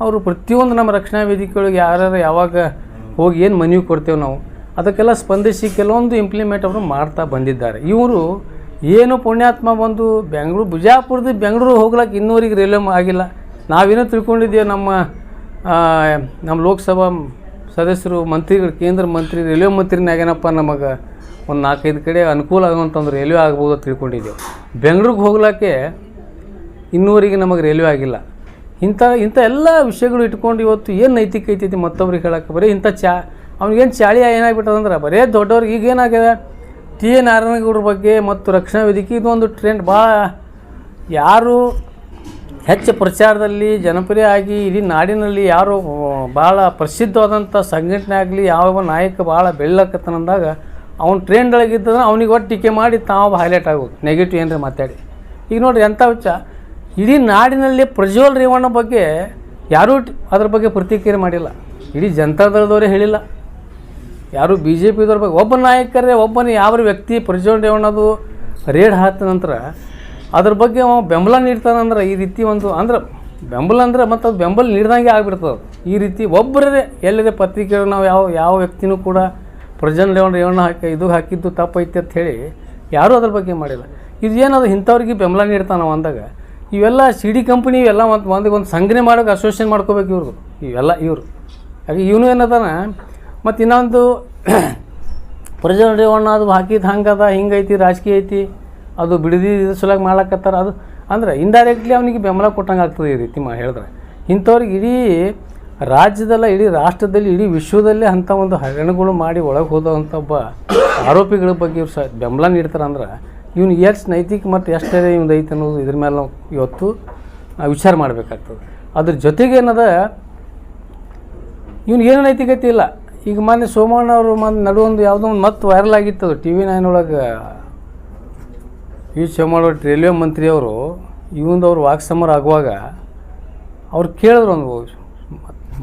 ಅವರು ಪ್ರತಿಯೊಂದು ನಮ್ಮ ರಕ್ಷಣಾ ವೇದಿಕೆಗಳಿಗೆ ಯಾರ್ಯಾರು ಯಾವಾಗ ಹೋಗಿ ಏನು ಮನವಿ ಕೊಡ್ತೇವೆ ನಾವು ಅದಕ್ಕೆಲ್ಲ ಸ್ಪಂದಿಸಿ ಕೆಲವೊಂದು ಇಂಪ್ಲಿಮೆಂಟ್ ಅವರು ಮಾಡ್ತಾ ಬಂದಿದ್ದಾರೆ. ಇವರು ಏನು ಪುಣ್ಯಾತ್ಮ ಬಂದು ಬಿಜಾಪುರದ ಬೆಂಗಳೂರು ಹೋಗ್ಲಿಕ್ಕೆ ಇನ್ನೂರಿಗೆ ರೈಲ್ವೆ ಆಗಿಲ್ಲ. ನಾವೇನೋ ತಿಳ್ಕೊಂಡಿದ್ದೇವೆ, ನಮ್ಮ ಲೋಕಸಭಾ ಸದಸ್ಯರು, ಮಂತ್ರಿಗಳು, ಕೇಂದ್ರ ಮಂತ್ರಿ, ರೈಲ್ವೆ ಮಂತ್ರಿನಾಗೇನಪ್ಪ ನಮಗೆ ಒಂದು 4-5 ಕಡೆ ಅನುಕೂಲ ಆಗುವಂತಂದು ರೈಲ್ವೆ ಆಗ್ಬೋದು ಅಂತ ತಿಳ್ಕೊಂಡಿದ್ದೇವೆ. ಬೆಂಗಳೂರಿಗೆ ಹೋಗ್ಲಿಕ್ಕೆ ಇನ್ನೂರಿಗೆ ನಮಗೆ ರೈಲ್ವೆ ಆಗಿಲ್ಲ. ಇಂಥ ಎಲ್ಲ ವಿಷಯಗಳು ಇಟ್ಕೊಂಡು ಇವತ್ತು ಏನು ನೈತಿಕ ಐತೈತಿ ಮತ್ತೊಬ್ರಿಗೆ ಹೇಳಕ್ಕೆ? ಬರೀ ಅವ್ನಿಗೇನು ಚಾಳಿ ಏನಾಗ್ಬಿಟ್ಟದಂದ್ರೆ ಬರೀ ದೊಡ್ಡವ್ರಿಗೆ ಈಗ ಏನಾಗಿದೆ, ಟಿ.ಎ. ನಾರಾಯಣಗೌಡ್ರ ಬಗ್ಗೆ ಮತ್ತು ರಕ್ಷಣಾ ವೇದಿಕೆ ಇದೊಂದು ಟ್ರೆಂಡ್ ಭಾಳ ಯಾರು ಹೆಚ್ಚು ಪ್ರಚಾರದಲ್ಲಿ ಜನಪ್ರಿಯ ಆಗಿ ಇಡೀ ನಾಡಿನಲ್ಲಿ ಯಾರು ಭಾಳ ಪ್ರಸಿದ್ಧವಾದಂಥ ಸಂಘಟನೆ ಆಗಲಿ, ಯಾವ ನಾಯಕ ಭಾಳ ಬೆಳ್ಳಕತ್ತನಂದಾಗ ಅವ್ನು ಟ್ರೆಂಡ್ ಒಳಗಿದ್ದದ್ರೆ ಅವ್ನಿಗೆ ಒಟ್ಟು ಟೀಕೆ ಮಾಡಿ ತಾವು ಹೈಲೈಟ್ ಆಗೋದು, ನೆಗೆಟಿವ್ ಏನಾರ ಮಾತಾಡಿ. ಈಗ ನೋಡಿರಿ ಎಂಥ ಹುಚ್ಚ, ಇಡೀ ನಾಡಿನಲ್ಲಿ ಪ್ರಜ್ವಲ್ ರೇವಣ್ಣ ಬಗ್ಗೆ ಯಾರೂ ಅದ್ರ ಬಗ್ಗೆ ಪ್ರತಿಕ್ರಿಯೆ ಮಾಡಿಲ್ಲ. ಇಡೀ ಜನತಾದಳದವರೇ ಹೇಳಿಲ್ಲ, ಯಾರು BJP ಇದ್ರ ಬಗ್ಗೆ. ಒಬ್ಬ ನಾಯಕರೇ ಒಬ್ಬನೇ ಯಾವ ವ್ಯಕ್ತಿ ಪ್ರಜ್ವಲ್ ರೇವಣ್ಣದು ರೇಡ್ ಹಾಕಿದ ನಂತರ ಅದ್ರ ಬಗ್ಗೆ ಅವ ಬೆಂಬಲ ನೀಡ್ತಾನಂದ್ರೆ ಈ ರೀತಿ ಒಂದು ಅಂದ್ರೆ ಬೆಂಬಲ ಅಂದ್ರೆ ಮತ್ತು ಅದು ಬೆಂಬಲ ನೀಡ್ದಂಗೆ ಆಗಿಬಿಡ್ತದೆ. ಈ ರೀತಿ ಒಬ್ಬರೇ ಎಲ್ಲರೇ ಪತ್ರಿಕೆ ನಾವು ಯಾವ ವ್ಯಕ್ತಿನೂ ಕೂಡ ಪ್ರಜ್ವಲ್ ರೇವಣ್ಣ ಹಾಕಿದ್ದು ತಪ್ಪೈತೆ ಅಂತ ಹೇಳಿ ಯಾರೂ ಅದ್ರ ಬಗ್ಗೆ ಮಾಡಿಲ್ಲ. ಇದು ಏನದು ಇಂಥವ್ರಿಗೆ ಬೆಂಬಲ ನೀಡ್ತಾನವ ಅಂದಾಗ ಇವೆಲ್ಲ CD ಕಂಪ್ನಿ ಇವೆಲ್ಲ ಒಂದು ಸಂಘಟನೆ ಮಾಡೋಕೆ ಅಸೋಸಿಯೇಷನ್ ಮಾಡ್ಕೋಬೇಕು ಇವರು. ಹಾಗೆ ಇವನು ಏನದಾನ ಮತ್ತು ಇನ್ನೊಂದು ಪ್ರಜ್ವಲ್ ರೇವಣ್ಣ ಅದು ಹಾಕಿದ್ದು ಹಂಗದ, ಹಿಂಗೈತಿ, ರಾಜಕೀಯ ಐತಿ, ಅದು ಬಿಡದಿ ಸಲುವಾಗಿ ಮಾಡ್ಲಕತ್ತಾರ. ಅದು ಅಂದರೆ ಇಂಡೈರೆಕ್ಟ್ಲಿ ಅವನಿಗೆ ಬೆಂಬಲ ಕೊಟ್ಟಂಗೆ ಆಗ್ತದೆ ಈ ರೀತಿ ಹೇಳಿದ್ರೆ. ಇಂಥವ್ರಿಗೆ ಇಡೀ ರಾಜ್ಯದಲ್ಲ, ಇಡೀ ರಾಷ್ಟ್ರದಲ್ಲಿ, ಇಡೀ ವಿಶ್ವದಲ್ಲೇ ಅಂಥ ಒಂದು ಹಗರಣಗಳು ಮಾಡಿ ಒಳಗೆ ಹೋದಂಥ ಒಬ್ಬ ಆರೋಪಿಗಳ ಬಗ್ಗೆ ಇವ್ರು ಬೆಂಬಲ ನೀಡ್ತಾರಂದ್ರೆ ಇವನು ಎಷ್ಟು ನೈತಿಕ ಮತ್ತು ಎಷ್ಟು ಇವ್ನು ಐತೆ ಅನ್ನೋದು ಇದ್ರ ಮೇಲೆ ನಾವು ಇವತ್ತು ವಿಚಾರ ಮಾಡಬೇಕಾಗ್ತದೆ. ಅದ್ರ ಜೊತೆಗೆ ಏನದ ಇವನಿಗೇನು ನೈತಿಕತೆ ಇಲ್ಲ. ಈಗ ಮೊನ್ನೆ ಸೋಮಣ್ಣ ಅವರು ನಡುವೊಂದು ಯಾವುದೋ ಒಂದು ಮತ್ತೆ ವೈರಲ್ ಆಗಿತ್ತು TV9 ಒಳಗೆ. ಸೋಮಣ್ಣ ರೈಲ್ವೆ ಮಂತ್ರಿಯವರು ಇವಂದವ್ರು ವಾಕ್ಸಮರ ಆಗುವಾಗ ಅವ್ರು ಕೇಳಿದ್ರು,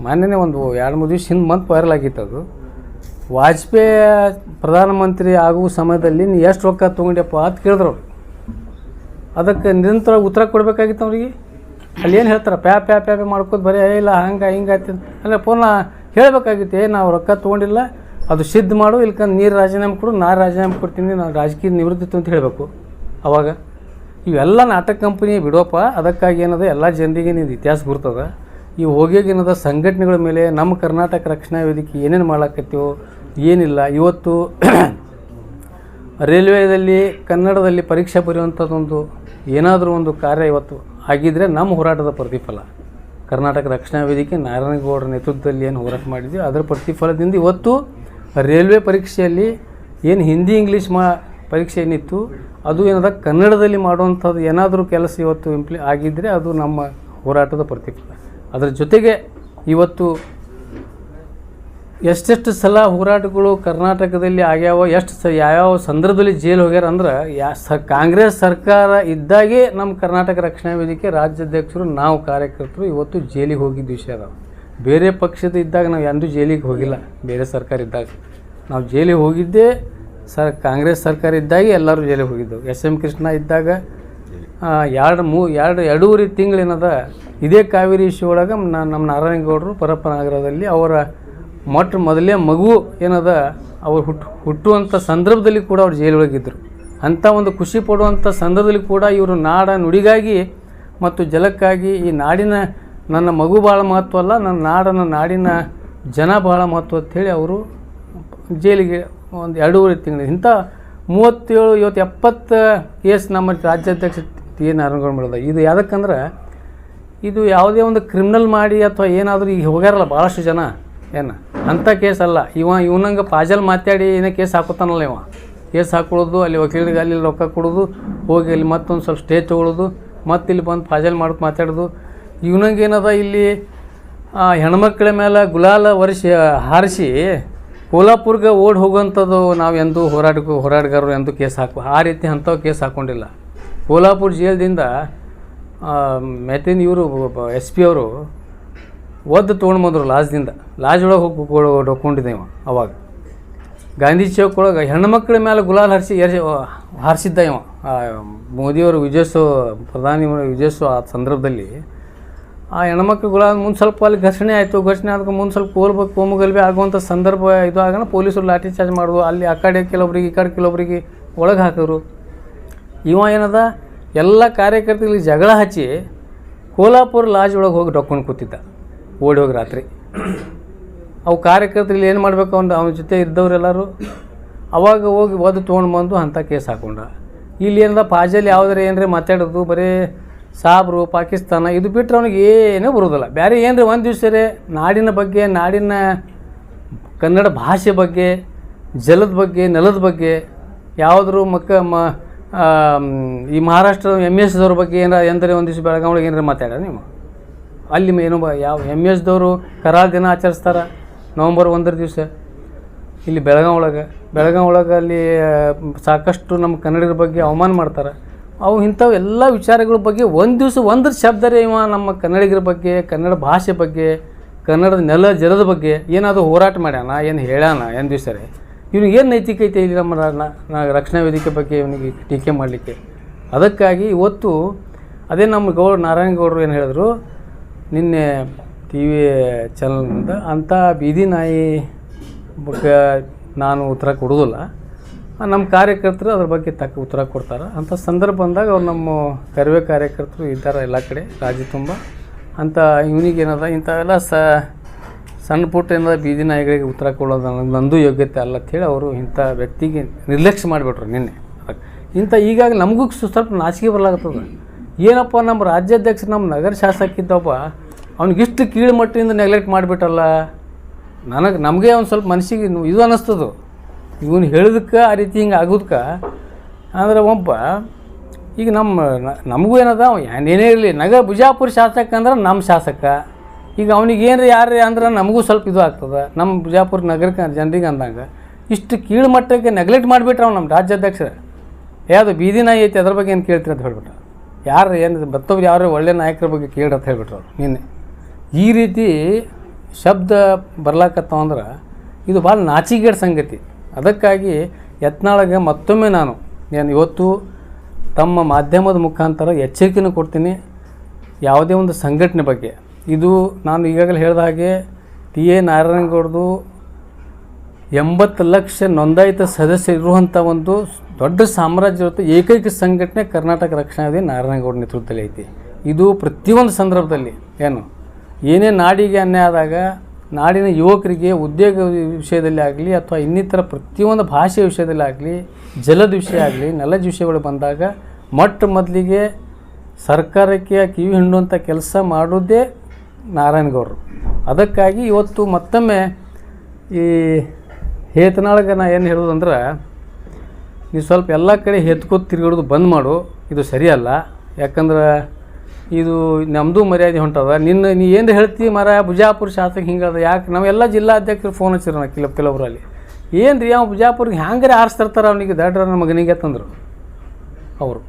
ಮೊನ್ನೆ ಒಂದು 2-3 ದಿವಸ ಹಿಂದೆ ಮತ್ತೆ ವೈರಲ್ ಆಗಿತ್ತು ಅದು. ವಾಜಪೇಯಿ ಪ್ರಧಾನಮಂತ್ರಿ ಆಗುವ ಸಮಯದಲ್ಲಿ ನೀ ಎಷ್ಟು ರೊಕ್ಕ ತೊಗೊಂಡ್ಯಪ್ಪ ಅಂತ ಕೇಳಿದ್ರು ಅವ್ರು. ಅದಕ್ಕೆ ನಿರಂತರ ಉತ್ತರ ಕೊಡಬೇಕಾಗಿತ್ತು ಅವ್ರಿಗೆ. ಅಲ್ಲಿ ಏನು ಹೇಳ್ತಾರೆ, ಪ್ಯಾ ಮಾಡ್ಕೋದು ಬರೀ ಇಲ್ಲ ಹಂಗೆ ಹಿಂಗಾಯ್ತು ಅಲ್ಲ, ಪುನಃ ಹೇಳಬೇಕಾಗಿತ್ತು, ನಾವು ರೊಕ್ಕ ತೊಗೊಂಡಿಲ್ಲ, ಅದು ಸಿದ್ಧ ಮಾಡು, ಇಲ್ಕ ನೀರು ರಾಜೀನಾಮೆ ಕೊಡು, ನಾ ರಾಜೀನಾಮೆ ಕೊಡ್ತೀನಿ, ನಾನು ರಾಜಕೀಯ ನಿವೃತ್ತಿ ಅಂತ ಹೇಳಬೇಕು. ಅವಾಗ ಇವೆಲ್ಲ ನಾಟಕ ಕಂಪನಿ ಬಿಡೋಪ್ಪ. ಅದಕ್ಕಾಗಿ ಏನದ ಎಲ್ಲ ಜನರಿಗೆ ನಿಂದು ಇತಿಹಾಸ ಗುರ್ತದ. ಈ ಹೋಗಿಗೇನದ ಸಂಘಟನೆಗಳ ಮೇಲೆ ನಮ್ಮ ಕರ್ನಾಟಕ ರಕ್ಷಣಾ ವೇದಿಕೆ ಏನೇನು ಮಾಡ್ಲಾಕತ್ತೀವೋ ಏನಿಲ್ಲ. ಇವತ್ತು ರೈಲ್ವೇದಲ್ಲಿ ಕನ್ನಡದಲ್ಲಿ ಪರೀಕ್ಷೆ ಬರೆಯುವಂಥದ್ದೊಂದು ಏನಾದರೂ ಒಂದು ಕಾರ್ಯ ಇವತ್ತು ಆಗಿದ್ದರೆ ನಮ್ಮ ಹೋರಾಟದ ಪ್ರತಿಫಲ. ಕರ್ನಾಟಕ ರಕ್ಷಣಾ ವೇದಿಕೆ ನಾರಾಯಣಗೌಡರ ನೇತೃತ್ವದಲ್ಲಿ ಏನು ಹೋರಾಟ ಮಾಡಿದ್ವಿ ಅದರ ಪ್ರತಿಫಲದಿಂದ ಇವತ್ತು ರೈಲ್ವೆ ಪರೀಕ್ಷೆಯಲ್ಲಿ ಏನು ಹಿಂದಿ ಇಂಗ್ಲೀಷ್ ಪರೀಕ್ಷೆ ಏನಿತ್ತು ಅದು ಏನದ ಕನ್ನಡದಲ್ಲಿ ಮಾಡುವಂಥದ್ದು ಏನಾದರೂ ಕೆಲಸ ಇವತ್ತು ಆಗಿದ್ದರೆ ಅದು ನಮ್ಮ ಹೋರಾಟದ ಪ್ರತಿಫಲ. ಅದರ ಜೊತೆಗೆ ಇವತ್ತು ಎಷ್ಟೆಷ್ಟು ಸಲ ಹೋರಾಟಗಳು ಕರ್ನಾಟಕದಲ್ಲಿ ಆಗ್ಯಾವ, ಯಾವ್ಯಾವ ಸಂದರ್ಭದಲ್ಲಿ ಜೈಲು ಹೋಗ್ಯಾರ ಅಂದ್ರೆ ಕಾಂಗ್ರೆಸ್ ಸರ್ಕಾರ ಇದ್ದಾಗೆ ನಮ್ಮ ಕರ್ನಾಟಕ ರಕ್ಷಣಾ ವೇದಿಕೆ ರಾಜ್ಯಾಧ್ಯಕ್ಷರು ನಾವು ಕಾರ್ಯಕರ್ತರು ಇವತ್ತು ಜೈಲಿಗೆ ಹೋಗಿದ್ದ ವಿಷಯ ಅದಾವ. ಬೇರೆ ಪಕ್ಷದ ಇದ್ದಾಗ ನಾವು ಎಂದೂ ಜೈಲಿಗೆ ಹೋಗಿಲ್ಲ. ಬೇರೆ ಸರ್ಕಾರ ಇದ್ದಾಗ ನಾವು ಜೈಲಿಗೆ ಹೋಗಿದ್ದೇ ಕಾಂಗ್ರೆಸ್ ಸರ್ಕಾರ ಇದ್ದಾಗೆ ಎಲ್ಲರೂ ಜೈಲಿಗೆ ಹೋಗಿದ್ದೆವು. SM ಕೃಷ್ಣ ಇದ್ದಾಗ 2.5 ತಿಂಗಳೇನದ ಇದೇ ಕಾವೇರಿ ಇಶ್ಯೂ ಒಳಗೆ ನಮ್ಮ ನಾರಾಯಣಗೌಡರು ಪರಪ್ಪನಗರದಲ್ಲಿ ಅವರ ಮೊದಲೇ ಮಗು ಏನದ ಅವ್ರು ಹುಟ್ಟುವಂಥ ಸಂದರ್ಭದಲ್ಲಿ ಕೂಡ ಅವ್ರು ಜೈಲೊಳಗಿದ್ದರು. ಅಂಥ ಒಂದು ಖುಷಿ ಪಡುವಂಥ ಸಂದರ್ಭದಲ್ಲಿ ಕೂಡ ಇವರು ನಾಡ ನುಡಿಗಾಗಿ ಮತ್ತು ಜಲಕ್ಕಾಗಿ ಈ ನಾಡಿನ ನನ್ನ ಮಗು ಭಾಳ ಮಹತ್ವ ಅಲ್ಲ, ನನ್ನ ನಾಡಿನ ಜನ ಭಾಳ ಮಹತ್ವ ಅಂಥೇಳಿ ಅವರು ಜೈಲಿಗೆ ಒಂದು 2.5 ತಿಂಗಳು ಇಂಥ 37 70 ಕೇಸ್ ನಮ್ಮ ರಾಜ್ಯಾಧ್ಯಕ್ಷ ಟಿ ಎ ನಾರಾಯಣಗೌಡ ಮಾಡಿದ. ಇದು ಯಾವುದಕ್ಕಂದ್ರೆ ಇದು ಯಾವುದೇ ಒಂದು ಕ್ರಿಮಿನಲ್ ಮಾಡಿ ಅಥವಾ ಏನಾದರೂ ಈಗ ಹೋಗ್ಯಾರಲ್ಲ ಭಾಳಷ್ಟು ಜನ ಏನು ಅಂಥ ಕೇಸ್ ಅಲ್ಲ. ಇವನಂಗೆ ಪಾಜಲ್ ಮಾತಾಡಿ ಏನೇ ಕೇಸ್ ಹಾಕೋತಾನಲ್ಲ, ಕೇಸ್ ಹಾಕೊಳ್ಳೋದು, ಅಲ್ಲಿ ವಕೀಲರಿಗೆ ಅಲ್ಲಿ ರೊಕ್ಕ ಕೊಡೋದು, ಹೋಗಿ ಅಲ್ಲಿ ಮತ್ತೊಂದು ಸ್ವಲ್ಪ ಸ್ಟೇಜ್ ತೊಗೊಳೋದು, ಮತ್ತು ಇಲ್ಲಿ ಬಂದು ಪಾಜಲ್ ಮಾಡೋದು ಮಾತಾಡೋದು. ಇವನಂಗೆ ಏನದ ಇಲ್ಲಿ ಹೆಣ್ಮಕ್ಳ ಮೇಲೆ ಗುಲಾಲ ಹಾರಿಸಿ ಕೋಲ್ಹಾಪುರ್ಗೆ ಓಡಿ ಹೋಗುವಂಥದ್ದು ನಾವು ಎಂದೂ ಹೋರಾಟಗಾರರು ಎಂದೂ ಕೇಸ್ ಆ ರೀತಿ ಅಂಥವು ಕೇಸ್ ಹಾಕ್ಕೊಂಡಿಲ್ಲ. ಕೋಲ್ಹಾಪುರ ಜೈಲದಿಂದ ಇವರು SP ಅವರು ಒದ್ದು ತೊಗೊಂಡ್ಬಂದರು ಲಾಜ್ ಒಳಗೆ ಹೋಗಿ ಹೊಡ್ಕೊಂಡಿದ್ದೇವೆ. ಅವಾಗ ಗಾಂಧಿ ಚೌಕ್ ಒಳಗೆ ಹೆಣ್ಮಕ್ಳ ಮೇಲೆ ಗುಲಾಲ್ ಹಾರಿಸಿದ್ದ ಇವ ಮೋದಿಯವರು ಪ್ರಧಾನಿ ವಿಜಯೋತ್ಸವ ಆ ಸಂದರ್ಭದಲ್ಲಿ ಆ ಹೆಣ್ಮಕ್ಳು ಗುಲಾಲ್ ಮುಂದೆ ಸ್ವಲ್ಪ ಅಲ್ಲಿ ಘರ್ಷಣೆ ಆಯಿತು. ಘರ್ಷಣೆ ಆದಕ್ಕೆ ಮುಂದೆ ಸ್ವಲ್ಪ ಕೋಮುಗಲಭೆ ಆಗುವಂಥ ಸಂದರ್ಭ ಇದು ಆಗೋಣ ಪೊಲೀಸರು ಲಾಠಿ ಚಾರ್ಜ್ ಮಾಡೋದು, ಅಲ್ಲಿ ಆ ಕಡೆ ಕೆಲವೊಬ್ರಿಗೆ ಈ ಕಡೆ ಕೆಲವೊಬ್ರಿಗೆ ಒಳಗೆ ಹಾಕಿದ್ರು. ಇವ ಏನದ ಎಲ್ಲ ಕಾರ್ಯಕರ್ತರಿಗೆ ಜಗಳ ಹಚ್ಚಿ ಕೋಲ್ಹಾಪುರ ಲಾಜ್ ಒಳಗೆ ಹೋಗಿ ಡೊಕ್ಕೊಂಡು ಕೂತಿದ್ದ. ಓಡಿ ಹೋಗಿ ರಾತ್ರಿ ಅವು ಕಾರ್ಯಕರ್ತರಲ್ಲಿ ಏನು ಮಾಡಬೇಕು ಅವನ ಜೊತೆ ಇದ್ದವರೆಲ್ಲರೂ ಅವಾಗ ಹೋಗಿ ಒದ್ದು ತೊಗೊಂಡು ಬಂದು ಅಂಥ ಕೇಸ್ ಹಾಕೊಂಡ. ಇಲ್ಲಿ ಏನದ ಪಾಜಲ್ಲಿ ಯಾವುದಾರ ಏನರೇ ಮಾತಾಡೋದು ಬರೀ ಸಾಬ್ರು ಪಾಕಿಸ್ತಾನ ಇದು ಬಿಟ್ಟರೆ ಅವನಿಗೆ ಏನೂ ಬರೋದಿಲ್ಲ. ಬೇರೆ ಏನರ ಒಂದು ದಿವಸ ನಾಡಿನ ಬಗ್ಗೆ, ನಾಡಿನ ಕನ್ನಡ ಭಾಷೆ ಬಗ್ಗೆ, ಜಲದ ಬಗ್ಗೆ, ನೆಲದ ಬಗ್ಗೆ ಯಾವುದ್ರು ಈ ಮಹಾರಾಷ್ಟ್ರದ MS ದವ್ರ ಬಗ್ಗೆ ಏನಾರ ಒಂದು ದಿವಸ ಬೆಳಗಾವಿ ಒಳಗೆ ಏನಾರ ಮಾತಾಡ ನೀವು ಅಲ್ಲಿ ಏನು ಯಾವ MS ದವರು ಕರಾಳ ದಿನ ಆಚರಿಸ್ತಾರೆ ನವಂಬರ್ 1 ದಿವಸ ಇಲ್ಲಿ ಬೆಳಗಾವಿ ಒಳಗೆ ಅಲ್ಲಿ ಸಾಕಷ್ಟು ನಮ್ಮ ಕನ್ನಡಿಗರ ಬಗ್ಗೆ ಅವಮಾನ ಮಾಡ್ತಾರೆ. ಅವು ಇಂಥವು ಎಲ್ಲ ವಿಚಾರಗಳ ಬಗ್ಗೆ ಒಂದು ದಿವಸ ಒಂದು ಶಬ್ದರೇ ಇವ ನಮ್ಮ ಕನ್ನಡಿಗರ ಬಗ್ಗೆ, ಕನ್ನಡ ಭಾಷೆ ಬಗ್ಗೆ, ಕನ್ನಡದ ನೆಲ ಜಲದ ಬಗ್ಗೆ ಏನಾದರೂ ಹೋರಾಟ ಮಾಡ್ಯಾನ, ಏನು ಹೇಳ್ಯಾನ ಏನು ದಿವಸರೇ ಇವನಿಗೆ ಏನು ನೈತಿಕತೆ ಇಲ್ಲಿ ನಮ್ಮ ರಕ್ಷಣಾ ವೇದಿಕೆ ಬಗ್ಗೆ ಇವನಿಗೆ ಟೀಕೆ ಮಾಡಲಿಕ್ಕೆ. ಅದಕ್ಕಾಗಿ ಇವತ್ತು ಅದೇ ನಮ್ಮ ನಾರಾಯಣಗೌಡರು ಏನು ಹೇಳಿದ್ರು ನಿನ್ನೆ TV ಚಾನಲ್ನಿಂದ, ಅಂಥ ಬೀದಿ ನಾಯಿ ಬಗ್ಗೆ ನಾನು ಉತ್ತರ ಕೊಡೋದಿಲ್ಲ, ನಮ್ಮ ಕಾರ್ಯಕರ್ತರು ಅದ್ರ ಬಗ್ಗೆ ತಕ್ಕ ಉತ್ತರ ಕೊಡ್ತಾರೆ. ಅಂಥ ಸಂದರ್ಭ ಬಂದಾಗ ಅವ್ರು ನಮ್ಮ ಕರಿವೆ ಕಾರ್ಯಕರ್ತರು ಇದ್ದಾರೆ ಎಲ್ಲ ಕಡೆ ರಾಜ್ಯ ತುಂಬ. ಅಂಥ ಇವನಿಗೇನದ ಇಂಥವೆಲ್ಲ ಸಣ್ಣ ಪುಟ್ಟ ಏನದ ಬೀದಿ ನಾಯಿಗಳಿಗೆ ಉತ್ತರ ಕೊಡೋದು ನಂದು ಯೋಗ್ಯತೆ ಅಲ್ಲ ಅಂಥೇಳಿ ಅವರು ಇಂಥ ವ್ಯಕ್ತಿಗೆ ನಿರ್ಲಕ್ಷ್ಯ ಮಾಡಿಬಿಟ್ರು ನಿನ್ನೆ. ಈಗಾಗ ನಮಗೂ ಸ್ವಲ್ಪ ನಾಚಿಕೆ ಬರಲಾಗ್ತದೆ. ಏನಪ್ಪ ನಮ್ಮ ರಾಜ್ಯಾಧ್ಯಕ್ಷರು ನಮ್ಮ ನಗರ ಶಾಸಕಿದ್ದಪ್ಪ ಅವ್ನಿಗಿಷ್ಟು ಕೀಳು ಮಟ್ಟದಿಂದ ನೆಗ್ಲೆಕ್ಟ್ ಮಾಡಿಬಿಟ್ಟಲ್ಲ. ನಮಗೆ ಒಂದು ಸ್ವಲ್ಪ ಮನಸ್ಸಿಗೆ ಇದು ಅನ್ನಿಸ್ತದೆ ಇವನು ಹೇಳಿದಕ್ಕೆ ಆ ರೀತಿ ಹಿಂಗೆ ಆಗೋದಕ್ಕೆ. ಅಂದ್ರೆ ಈಗ ನಮಗೂ ಏನದ ಏನೇ ಇರಲಿ ಬಿಜಾಪುರ ಶಾಸಕ ಅಂದ್ರೆ ನಮ್ಮ ಶಾಸಕ. ಈಗ ಅವ್ನಿಗೆ ಏನ್ರಿ ಯಾರು ಅಂದ್ರೆ ನಮಗೂ ಸ್ವಲ್ಪ ಇದು ಆಗ್ತದೆ. ನಮ್ಮ ಬಿಜಾಪುರ ನಗರಕ್ಕೆ ಜನರಿಗೆ ಅಂದಂಗೆ ಇಷ್ಟು ಕೀಳು ಮಟ್ಟಕ್ಕೆ ನೆಗ್ಲೆಕ್ಟ್ ಮಾಡಿಬಿಟ್ರೆ ಅವ್ನು ನಮ್ಮ ರಾಜ್ಯಾಧ್ಯಕ್ಷರು ಯಾವುದು ಬೀದಿ ನಾಯಿ ಐತಿ ಅದ್ರ ಬಗ್ಗೆ ಏನು ಕೇಳ್ತೀರಿ ಅಂತ ಹೇಳ್ಬಿಟ್ರು. ಯಾರು ಏನು ಮತ್ತೊಬ್ರು ಯಾರು ಒಳ್ಳೆ ನಾಯಕರ ಬಗ್ಗೆ ಕೇಳ್ರಿ ಅಂತ ಹೇಳ್ಬಿಟ್ರು ಅವ್ರು ನಿನ್ನೆ. ಈ ರೀತಿ ಶಬ್ದ ಬರ್ಲಾಕತ್ತವಂದ್ರೆ ಇದು ಭಾಳ ನಾಚಿಗೇಡು ಸಂಗತಿ. ಅದಕ್ಕಾಗಿ ಯತ್ನಾಳಗೆ ಮತ್ತೊಮ್ಮೆ ನಾನು ಇವತ್ತು ತಮ್ಮ ಮಾಧ್ಯಮದ ಮುಖಾಂತರ ಎಚ್ಚರಿಕೆನೂ ಕೊಡ್ತೀನಿ. ಯಾವುದೇ ಒಂದು ಸಂಘಟನೆ ಬಗ್ಗೆ ಇದು ನಾನು ಈಗಾಗಲೇ ಹೇಳಿದ ಹಾಗೆ ಟಿ ಎ ನಾರಾಯಣಗೌಡದು 80 ಲಕ್ಷ ನೋಂದಾಯಿತ ಸದಸ್ಯರು ಇರುವಂಥ ಒಂದು ದೊಡ್ಡ ಸಾಮ್ರಾಜ್ಯ ಇರುತ್ತೆ. ಏಕೈಕ ಸಂಘಟನೆ ಕರ್ನಾಟಕ ರಕ್ಷಣಾ ವೇದಿಕೆ ನಾರಾಯಣಗೌಡ ನೇತೃತ್ವದಲ್ಲಿ ಐತಿ. ಇದು ಪ್ರತಿಯೊಂದು ಸಂದರ್ಭದಲ್ಲಿ ಏನೇ ನಾಡಿಗೆ ಅನ್ಯಾಯ ಆದಾಗ, ನಾಡಿನ ಯುವಕರಿಗೆ ಉದ್ಯೋಗ ವಿಷಯದಲ್ಲಿ ಆಗಲಿ ಅಥವಾ ಇನ್ನಿತರ ಪ್ರತಿಯೊಂದು ಭಾಷೆಯ ವಿಷಯದಲ್ಲಿ ಆಗಲಿ, ಜಲದ ವಿಷಯ ಆಗಲಿ, ನೆಲದ ವಿಷಯಗಳು ಬಂದಾಗ ಮೊದಲಿಗೆ ಸರ್ಕಾರಕ್ಕೆ ಕಿವಿ ಹಿಂಡುವಂಥ ಕೆಲಸ ಮಾಡೋದೇ ನಾರಾಯಣಗೌಡರು. ಅದಕ್ಕಾಗಿ ಇವತ್ತು ಮತ್ತೊಮ್ಮೆ ಈ ಹೇತನಾಳಗೆ ನಾ ಏನು ಹೇಳೋದಂದ್ರೆ, ನೀವು ಸ್ವಲ್ಪ ಎಲ್ಲ ಕಡೆ ಹೆತ್ಕೋತ ತಿರುಗಾಡೋದು ಬಂದ್ ಮಾಡು, ಇದು ಸರಿಯಲ್ಲ. ಯಾಕಂದ್ರೆ ಇದು ನಮ್ಮದು ಮರ್ಯಾದೆ ಹೊಂಟದ. ನೀ ಏನು ಹೇಳ್ತೀವಿ ಮರ ಬಿಜಾಪುರ ಶಾಸಕ ಹಿಂಗದ, ಯಾಕೆ ನಾವೆಲ್ಲ ಜಿಲ್ಲಾಧ್ಯಕ್ಷರು ಫೋನ್ ಹಚ್ಚಿರ ಕೆಲವರಲ್ಲಿ, ಏನು ರೀ ಅವ ಬಿಜಾಪುರ್ಗೆ ಹ್ಯಾಂಗಾರೆ ಆರಿಸ್ತಿರ್ತಾರೆ ಅವನಿಗೆ ದಡ್ಡ ನನ್ನ ಮಗನಿಗೆ ತಂದರು. ಅವರು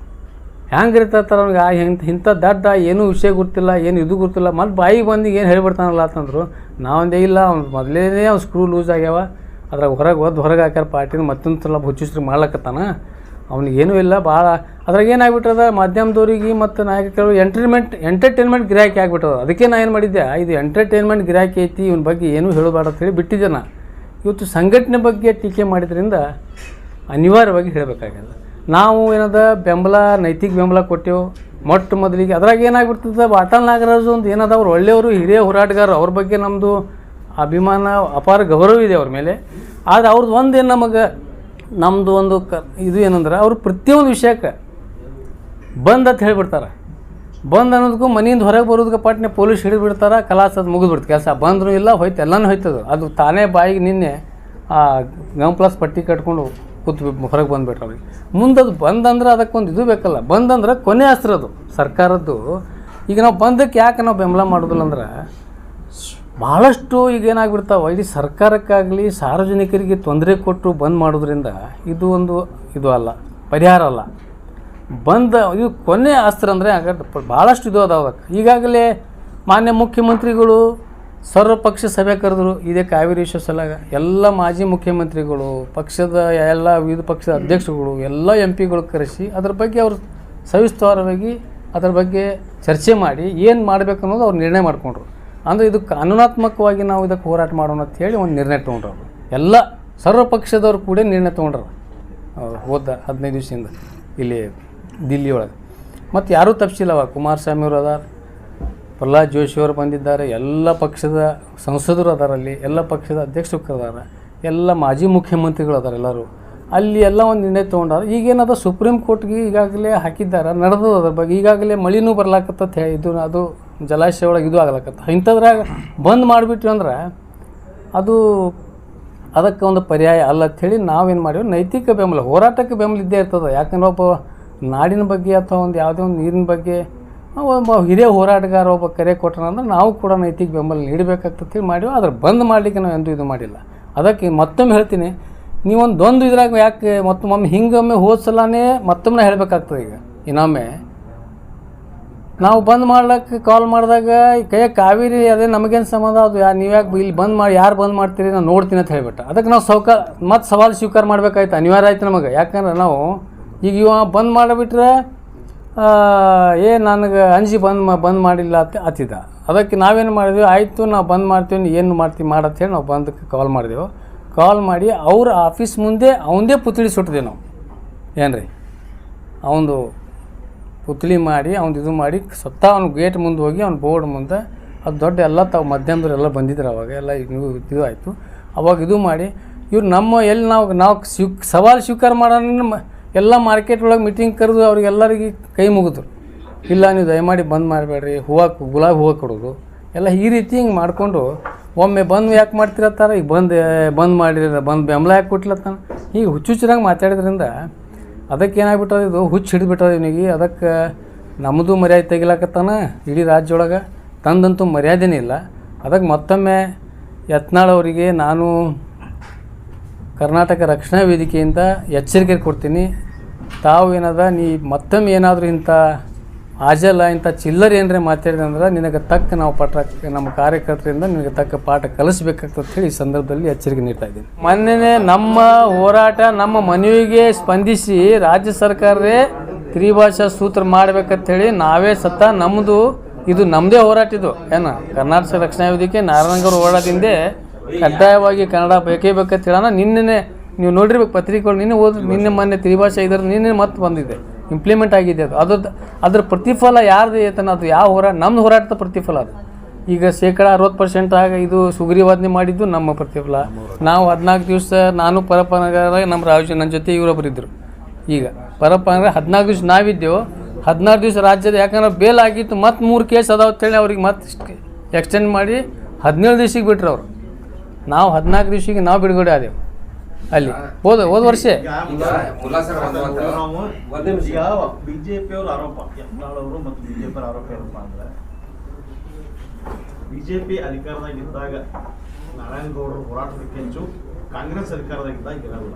ಹ್ಯಾಂಗಾರೆ ತರ್ತಾರೆ ಅವ್ನಿಗೆ ಇಂಥ ದಡ್ಡ ಏನೂ ವಿಷಯ ಗೊತ್ತಿಲ್ಲ, ಏನು ಇದು ಗೊತ್ತಿಲ್ಲ, ಮತ್ತು ಬಾಯಿಗೆ ಬಂದು ಏನು ಹೇಳ್ಬಿಡ್ತಾನಲ್ಲ ಅಂತಂದರು. ನಾವೊಂದೇ ಇಲ್ಲ, ಅವ್ನು ಮೊದಲೇ ಅವ್ನು ಸ್ಕ್ರೂ ಲೂಸ್ ಆಗ್ಯಾವ, ಅದ್ರಾಗ ಹೊರಗೆ ಹಾಕ್ಯಾರ ಪಾರ್ಟಿನ ಮತ್ತೊಂದು ಸಲ ಹುಚ್ಚುಸ್ರಿ ಮಾಡ್ಲಕತ್ತಾನ. ಅವ್ನಿಗೇನೂ ಇಲ್ಲ ಭಾಳ. ಅದ್ರಾಗ ಏನಾಗ್ಬಿಟ್ಟದ, ಮಾಧ್ಯಮದವ್ರಿಗೆ ಮತ್ತು ನಾಯಕರು ಎಂಟರ್ಟೈನ್ಮೆಂಟ್ ಗಿರಾಕಿ ಆಗಿಬಿಟ್ಟದ. ಅದಕ್ಕೆ ನಾ ಏನು ಮಾಡಿದ್ದೆ, ಇದು ಎಂಟರ್ಟೈನ್ಮೆಂಟ್ ಗಿರಾಕಿ ಐತಿ, ಇವನ ಬಗ್ಗೆ ಏನೂ ಹೇಳಬಾರ್ದು ಅಂತೇಳಿ ಬಿಟ್ಟಿದ್ದೆ ನಾ. ಇವತ್ತು ಸಂಘಟನೆ ಬಗ್ಗೆ ಟೀಕೆ ಮಾಡಿದ್ರಿಂದ ಅನಿವಾರ್ಯವಾಗಿ ಹೇಳಬೇಕಾಗ್ಯದ. ನಾವು ಏನದ ಬೆಂಬಲ, ನೈತಿಕ ಬೆಂಬಲ ಕೊಟ್ಟೆವು ಮೊದಲಿಗೆ. ಅದ್ರಾಗ ಏನಾಗ್ಬಿಡ್ತದೆ, ವಾಟಾಳ್ ನಾಗರಾಜು ಒಂದು ಏನದ, ಅವ್ರು ಒಳ್ಳೆಯವರು, ಹಿರಿಯ ಹೋರಾಟಗಾರರು, ಅವ್ರ ಬಗ್ಗೆ ನಮ್ಮದು ಅಭಿಮಾನ, ಅಪಾರ ಗೌರವ ಇದೆ ಅವ್ರ ಮೇಲೆ. ಆದರೆ ಅವ್ರದ್ದು ಒಂದೇನು ನಮ್ಮದು ಒಂದು ಇದು ಏನಂದ್ರೆ, ಅವರು ಪ್ರತಿಯೊಂದು ವಿಷಯಕ್ಕೆ ಬಂದ್ ಅಂತ ಹೇಳಿಬಿಡ್ತಾರೆ. ಬಂದ್ ಅನ್ನೋದಕ್ಕೂ ಮನೆಯಿಂದ ಹೊರಗೆ ಬರೋದಕ್ಕೆ ಪಟ್ನೆ ಪೊಲೀಸ್ ಹಿಡಿದ್ಬಿಡ್ತಾರೆ, ಕಲಾಸ ಅದು ಮುಗಿದ್ಬಿಡ್ತು ಕೆಲಸ. ಬಂದರೂ ಇಲ್ಲ, ಹೋಯ್ತು, ಎಲ್ಲನೂ ಹೋಯ್ತದು. ಅದು ತಾನೇ ಬಾಯಿಗೆ ನಿನ್ನೆ ಆ ಗಂಪ್ಲಸ್ ಪಟ್ಟಿ ಕಟ್ಕೊಂಡು ಹೊರಗೆ ಬಂದುಬಿಟ್ರೆ ಅವ್ರಿಗೆ. ಮುಂದದು ಬಂದಂದ್ರೆ ಅದಕ್ಕೊಂದು ಇದು ಬೇಕಲ್ಲ. ಬಂದಂದ್ರೆ ಕೊನೆ ಅಸ್ತ್ರ ಅದು ಸರ್ಕಾರದ್ದು. ಈಗ ನಾವು ಬಂದಕ್ಕೆ ಯಾಕೆ ನಾವು ಬೆಂಬಲ ಮಾಡೋದಿಲ್ಲ ಅಂದ್ರೆ, ಭಾಳಷ್ಟು ಈಗ ಏನಾಗ್ಬಿಡ್ತಾವೆ, ಇಡೀ ಸರ್ಕಾರಕ್ಕಾಗಲಿ ಸಾರ್ವಜನಿಕರಿಗೆ ತೊಂದರೆ ಕೊಟ್ಟು ಬಂದ್ ಮಾಡೋದ್ರಿಂದ ಇದು ಅಲ್ಲ, ಪರಿಹಾರ ಅಲ್ಲ. ಇದು ಕೊನೆ ಅಸ್ತ್ರ ಅಂದರೆ ಭಾಳಷ್ಟು ಇದು ಅದಾವ. ಈಗಾಗಲೇ ಮಾನ್ಯ ಮುಖ್ಯಮಂತ್ರಿಗಳು ಸರ್ವಪಕ್ಷ ಸಭೆ ಕರೆದ್ರು ಇದೇ ಕಾವೇರಿ ವಿಷಯ ಸಲಾಗ. ಎಲ್ಲ ಮಾಜಿ ಮುಖ್ಯಮಂತ್ರಿಗಳು, ಪಕ್ಷದ ಎಲ್ಲ ವಿವಿಧ ಪಕ್ಷದ ಅಧ್ಯಕ್ಷರುಗಳು, ಎಲ್ಲ MP ಗಳು ಕರೆಸಿ ಅದ್ರ ಬಗ್ಗೆ ಅವರು ಸವಿಸ್ತಾರವಾಗಿ ಅದರ ಬಗ್ಗೆ ಚರ್ಚೆ ಮಾಡಿ ಏನು ಮಾಡಬೇಕು ಅನ್ನೋದು ಅವ್ರು ನಿರ್ಣಯ ಮಾಡಿಕೊಂಡ್ರು. ಅಂದರೆ ಇದು ಕಾನೂನಾತ್ಮಕವಾಗಿ ನಾವು ಇದಕ್ಕೆ ಹೋರಾಟ ಮಾಡೋಣ ಅಂಥೇಳಿ ಒಂದು ನಿರ್ಣಯ ತೊಗೊಂಡ್ರು. ಎಲ್ಲ ಸರ್ವಪಕ್ಷದವ್ರು ಕೂಡ ನಿರ್ಣಯ ತೊಗೊಂಡ್ರು ಹೋದ 15 ದಿವಸದಿಂದ ಇಲ್ಲಿ ದಿಲ್ಲಿ ಒಳಗೆ. ಮತ್ತು ಯಾರೂ ತಪ್ಪಿಸಿಲ್ಲವ. ಕುಮಾರಸ್ವಾಮಿ ಅವರು ಅದಾರ, ಪ್ರಹ್ಲಾದ್ ಜೋಶಿ ಅವರು ಬಂದಿದ್ದಾರೆ, ಎಲ್ಲ ಪಕ್ಷದ ಸಂಸದರು ಅದಾರಲ್ಲಿ, ಎಲ್ಲ ಪಕ್ಷದ ಅಧ್ಯಕ್ಷರು ಅದಾರ, ಎಲ್ಲ ಮಾಜಿ ಮುಖ್ಯಮಂತ್ರಿಗಳು ಅದಾರ ಎಲ್ಲರೂ. ಅಲ್ಲಿ ಎಲ್ಲ ಒಂದು ನಿರ್ಣಯ ತೊಗೊಂಡಾರ. ಈಗೇನದ ಸುಪ್ರೀಂ ಕೋರ್ಟ್ಗೆ ಈಗಾಗಲೇ ಹಾಕಿದ್ದಾರೆ, ನಡೆದು ಅದ್ರ ಬಗ್ಗೆ. ಈಗಾಗಲೇ ಮಳಿನೂ ಬರ್ಲಾಕತ್ತ, ಇದು ಅದು ಜಲಾಶಯ ಒಳಗೆ ಇದು ಆಗ್ಲಕತ್ತ. ಇಂಥದ್ರಾಗ ಬಂದ್ ಮಾಡಿಬಿಟ್ವಿ ಅಂದ್ರೆ ಅದಕ್ಕೆ ಒಂದು ಪರ್ಯಾಯ ಅಲ್ಲ ಅಂಥೇಳಿ ನಾವೇನು ಮಾಡೀವಿ, ನೈತಿಕ ಬೆಂಬಲ, ಹೋರಾಟಕ್ಕೆ ಬೆಂಬಲ ಇದ್ದೇ ಇರ್ತದೆ. ಯಾಕಂದ್ರೆ ಒಬ್ಬ ನಾಡಿನ ಬಗ್ಗೆ ಅಥವಾ ಒಂದು ಯಾವುದೇ ಒಂದು ನೀರಿನ ಬಗ್ಗೆ ಒಬ್ಬ ಹಿರಿಯ ಹೋರಾಟಗಾರ ಒಬ್ಬ ಕರೆ ಕೊಟ್ಟನಂದ್ರೆ ನಾವು ಕೂಡ ನೈತಿಕ ಬೆಂಬಲ ನೀಡಬೇಕಾಗ್ತದೆ ಮಾಡಿವಿ. ಅದ್ರ ಬಂದ್ ಮಾಡಲಿಕ್ಕೆ ನಾವು ಎಂದೂ ಇದು ಮಾಡಿಲ್ಲ. ಅದಕ್ಕೆ ಮತ್ತೊಮ್ಮೆ ಹೇಳ್ತೀನಿ, ನೀವೊಂದು ಇದ್ರಾಗ ಯಾಕೆ ಮತ್ತೊಮ್ಮೆ ಹಿಂಗೊಮ್ಮೆ ಹೋದ ಸಲನೇ ಮತ್ತೊಮ್ಮೆ ಹೇಳಬೇಕಾಗ್ತದೆ. ಈಗ ಇನ್ನೊಮ್ಮೆ ನಾವು ಬಂದ್ ಮಾಡ್ಲಿಕ್ಕೆ ಕಾಲ್ ಮಾಡಿದಾಗ ಕಾವೇರಿ ಅದೇ ನಮಗೇನು ಸಂಬಂಧ, ಅದು ನೀವ್ಯಾಕೆ ಇಲ್ಲಿ ಬಂದ್ ಮಾಡಿ, ಯಾರು ಬಂದ್ ಮಾಡ್ತೀರಿ ನಾನು ನೋಡ್ತೀನಿ ಅಂತ ಹೇಳಿಬಿಟ್ಟ. ಅದಕ್ಕೆ ನಾವು ಮತ್ತೆ ಸವಾಲು ಸ್ವೀಕಾರ ಮಾಡಬೇಕಾಯ್ತು, ಅನಿವಾರ್ಯ ಆಯ್ತು ನಮಗೆ. ಯಾಕಂದ್ರೆ ನಾವು ಈಗ ಇವ ಬಂದ್ ಮಾಡಿಬಿಟ್ರೆ ನನಗೆ ಅಂಜಿ ಬಂದ್ ಮಾಡಿಲ್ಲ ಅಂತ ಹತ್ತಿದ. ಅದಕ್ಕೆ ನಾವೇನು ಮಾಡಿದ್ವಿ, ಆಯಿತು ನಾವು ಬಂದ್ ಮಾಡ್ತೀವಿ, ಏನು ಮಾಡ್ತೀವಿ ಮಾಡತ್ತೇಳಿ ನಾವು ಬಂದಕ್ಕೆ ಕಾಲ್ ಮಾಡಿದೆವು. ಕಾಲ್ ಮಾಡಿ ಅವ್ರ ಆಫೀಸ್ ಮುಂದೆ ಅವನದೇ ಪುತ್ಳಿ ಸುಟ್ಟಿದೆವು ನಾವು. ಏನು ರೀ, ಅವನದು ಪುತ್ಳಿ ಮಾಡಿ ಅವ್ನು ಇದು ಮಾಡಿ ಸ್ವತಃ ಅವ್ನು ಗೇಟ್ ಮುಂದೆ ಹೋಗಿ ಅವ್ನು ಬೋರ್ಡ್ ಮುಂದೆ ಅದು ದೊಡ್ಡ ಎಲ್ಲ ತಾವು ಮಧ್ಯಮದವರೆಲ್ಲ ಬಂದಿದ್ರು ಅವಾಗ. ಎಲ್ಲ ಇದು ಆಯಿತು. ಅವಾಗ ಇದು ಮಾಡಿ ಇವ್ರು ಎಲ್ಲಿ ನಾವು ಸವಾಲು ಸ್ವೀಕಾರ ಮಾಡೋಣ ಎಲ್ಲ ಮಾರ್ಕೆಟ್ ಒಳಗೆ ಮೀಟಿಂಗ್ ಕರೆದು ಅವ್ರಿಗೆಲ್ಲರಿಗೆ ಕೈ ಮುಗಿದ್ರು. ಇಲ್ಲ ನೀವು ದಯಮಾಡಿ ಬಂದ್ ಮಾಡಬೇಡ್ರಿ, ಗುಲಾಬಿ ಹೂವು ಕೊಡೋದು ಎಲ್ಲ ಈ ರೀತಿ ಹಿಂಗೆ ಮಾಡಿಕೊಂಡು ಒಮ್ಮೆ ಬಂದು ಯಾಕೆ ಮಾಡ್ತಿರತ್ತಾರ, ಈಗ ಬಂದ್ ಮಾಡಿರ ಬೆಂಬಲ ಯಾಕೆ ಕೊಟ್ಲತ್ತಾನ, ಈಗ ಹುಚ್ಚುಚ್ಚರಾಗಿ ಮಾತಾಡಿದ್ರಿಂದ ಅದಕ್ಕೆ ಏನಾಗ್ಬಿಟ್ಟದ, ಇದು ಹುಚ್ಚು ಹಿಡಿದ್ಬಿಟ್ಟದ ಇವನಿಗೆ. ಅದಕ್ಕೆ ನಮ್ಮದು ಮರ್ಯಾದೆ ತೆಗಿಲಾಕತ್ತಾನ ಇಡೀ ರಾಜ್ಯ ಒಳಗೆ, ತಂದಂತೂ ಮರ್ಯಾದೆನೇ ಇಲ್ಲ. ಅದಕ್ಕೆ ಮತ್ತೊಮ್ಮೆ ಯತ್ನಾಳ್ ಅವರಿಗೆ ನಾನು ಕರ್ನಾಟಕ ರಕ್ಷಣಾ ವೇದಿಕೆಯಿಂದ ಎಚ್ಚರಿಕೆ ಕೊಡ್ತೀನಿ. ತಾವು ನೀ ಮತ್ತೊಮ್ಮೆ ಏನಾದರೂ ಇಂಥ ಆಜಲ್ಲ ಇಂಥ ಚಿಲ್ಲರ್ ಏನರೇ ಮಾತಾಡಿದಂದ್ರೆ ನಿನಗೆ ತಕ್ಕ ನಾವು ನಮ್ಮ ಕಾರ್ಯಕರ್ತರಿಂದ ನಿನಗೆ ತಕ್ಕ ಪಾಠ ಕಲಿಸ್ಬೇಕಾಗ್ತದೆ ಹೇಳಿ ಈ ಸಂದರ್ಭದಲ್ಲಿ ಎಚ್ಚರಿಕೆ ನೀಡ್ತಾ ಇದ್ದೀನಿ. ಮೊನ್ನೆ ನಮ್ಮ ಹೋರಾಟ, ನಮ್ಮ ಮನವಿಗೆ ಸ್ಪಂದಿಸಿ ರಾಜ್ಯ ಸರ್ಕಾರವೇ ತ್ರಿಭಾಷಾ ಸೂತ್ರ ಮಾಡಬೇಕಂತೇಳಿ ನಾವೇ ಇದು ನಮ್ಮದೇ ಹೋರಾಟ. ಇದು ಕರ್ನಾಟಕ ರಕ್ಷಣಾ ವೇದಿಕೆ ನಾರಾಯಣಗೌಡ ಹೋರಾಟದಿಂದೇ ಕಡ್ಡಾಯವಾಗಿ ಕನ್ನಡ ಬೇಕೇ ಬೇಕಂತ ಹೇಳೋಣ. ನಿನ್ನೆ ನೀವು ನೋಡಿರ್ಬೇಕು ಪತ್ರಿಕೆಗಳು, ನಿನ್ನೆ ನಿನ್ನೆ ಮೊನ್ನೆ ತ್ರಿಭಾಷೆ ಇದ್ರೆ ನಿನ್ನೆ ಮತ್ತೆ ಬಂದಿದೆ, ಇಂಪ್ಲಿಮೆಂಟ್ ಆಗಿದೆ. ಅದ್ರ ಪ್ರತಿಫಲ ಯಾರ್ದು ಐತನ, ಅದು ಯಾವ ನಮ್ಮದು ಹೋರಾಟದ ಪ್ರತಿಫಲ ಅದು. ಈಗ 60% ಆಗ ಇದು ಸುಗ್ರೀವಾಜ್ಞೆ ಮಾಡಿದ್ದು ನಮ್ಮ ಪ್ರತಿಫಲ. ನಾವು 14 ದಿವಸ, ನಾನು ಪರಪ್ಪನಗರ, ನಮ್ಮ ರಾಜು ನನ್ನ ಜೊತೆ ಇವರೊಬ್ಬರಿದ್ದರು. ಈಗ ಪರಪ್ಪನಗರ 14 ದಿವಸ ನಾವಿದ್ದೆವು, 16 ದಿವಸ ರಾಜ್ಯದ, ಯಾಕಂದ್ರೆ ಬೇಲ್ ಆಗಿತ್ತು, ಮತ್ತು 3 ಕೇಸ್ ಅದಾವ ಅಂತೇಳಿ ಅವ್ರಿಗೆ ಮತ್ತೆ ಎಕ್ಸ್ಟೆಂಡ್ ಮಾಡಿ 17 ದಿವ್ಸಕ್ಕೆ ಬಿಟ್ರು ಅವರು. ನಾವು 14 ದಿವ್ಸಕ್ಕೆ ನಾವು ಬಿಡುಗಡೆ ಆದೆವು ಅಲ್ಲಿ ಹೋದ ವರ್ಷ. ಬಿಜೆಪಿ ಅವರ ಆರೋಪ, ಯತ್ನಾಳ್ ಅವರು ಮತ್ತು ಬಿಜೆಪಿ ಅವರ ಆರೋಪ ಏನಪ್ಪಾ ಅಂದ್ರೆ, ಬಿಜೆಪಿ ಅಧಿಕಾರದಾಗಿದ್ದಾಗ ನಾರಾಯಣಗೌಡರು ಹೋರಾಟಕ್ಕೆ ಹೆಚ್ಚು, ಕಾಂಗ್ರೆಸ್ ಅಧಿಕಾರದಾಗಿದ್ದಾಗ ಇರಲ್ಲ.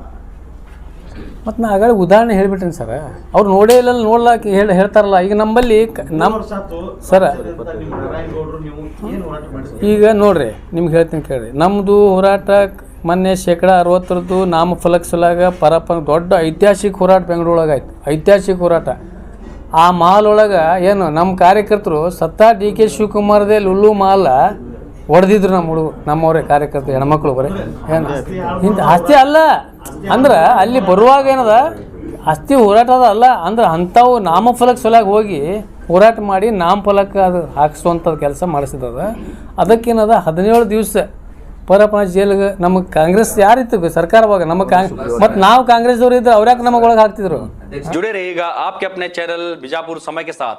ಮತ್ತು ನಾ ಆಗ ಉದಾಹರಣೆ ಹೇಳಿಬಿಟ್ಟೇನೆ ಸರ್, ಅವ್ರು ನೋಡೇ ಇಲ್ಲ, ನೋಡ್ಲಾಕೆ ಹೇಳ್ತಾರಲ್ಲ. ಈಗ ನಮ್ಮಲ್ಲಿ ಸರ ಈಗ ನೋಡ್ರಿ, ನಿಮ್ಗೆ ಹೇಳ್ತೀನಿ ಕೇಳ್ರಿ, ನಮ್ಮದು ಹೋರಾಟ ಮೊನ್ನೆ 60% ನಾಮಫಲಕ ಸಲಾಗ ಪರಪ್ಪ ದೊಡ್ಡ ಐತಿಹಾಸಿಕ ಹೋರಾಟ ಬೆಂಗಳೂರೊಳಗೆ ಆಯ್ತು, ಐತಿಹಾಸಿಕ ಹೋರಾಟ. ಆ ಮಾಲ್ ಒಳಗೆ ಏನು ನಮ್ಮ ಕಾರ್ಯಕರ್ತರು DK ಶಿವಕುಮಾರ್ದೇ ಲುಲ್ಲು ಮಾಲ್ ಹೊಡೆದಿದ್ರು ನಮ್ಮ ಹುಡುಗರು, ನಮ್ಮವರೇ ಕಾರ್ಯಕರ್ತರು, ಹೆಣ್ಮಕ್ಳು ಬರೀ ಏನು ಇಂಥ ಆಸ್ತಿ ಅಲ್ಲ ಅಂದ್ರೆ, ಅಲ್ಲಿ ಬರುವಾಗ ಏನದ ಆಸ್ತಿ ಹೋರಾಟದ ಅಲ್ಲ ಅಂದ್ರೆ, ಅಂಥವು ನಾಮಫಲಕ ಸಲಾಗಿ ಹೋಗಿ ಹೋರಾಟ ಮಾಡಿ ನಾಮಫಲಕ ಅದು ಹಾಕಿಸುವಂಥದ್ದು ಕೆಲಸ ಮಾಡಿಸಿದದ. ಅದಕ್ಕೇನದ 17 ದಿವಸ ಪರಪ್ಪನ ಜೈಲಿಗೆ. ನಮಗೆ ಕಾಂಗ್ರೆಸ್ ಯಾರಿತ್ತು ಸರ್ಕಾರವಾಗ, ನಮ್ಮ ಮತ್ತು ನಾವು ಕಾಂಗ್ರೆಸ್ದವ್ರು ಇದ್ರೆ ಅವ್ರ್ಯಾಕೆ ನಮಗೆ ಒಳಗೆ ಹಾಕ್ತಿದ್ರು. जुड़े रहिएगा आपके अपने चैनल बीजापुर समय के साथ।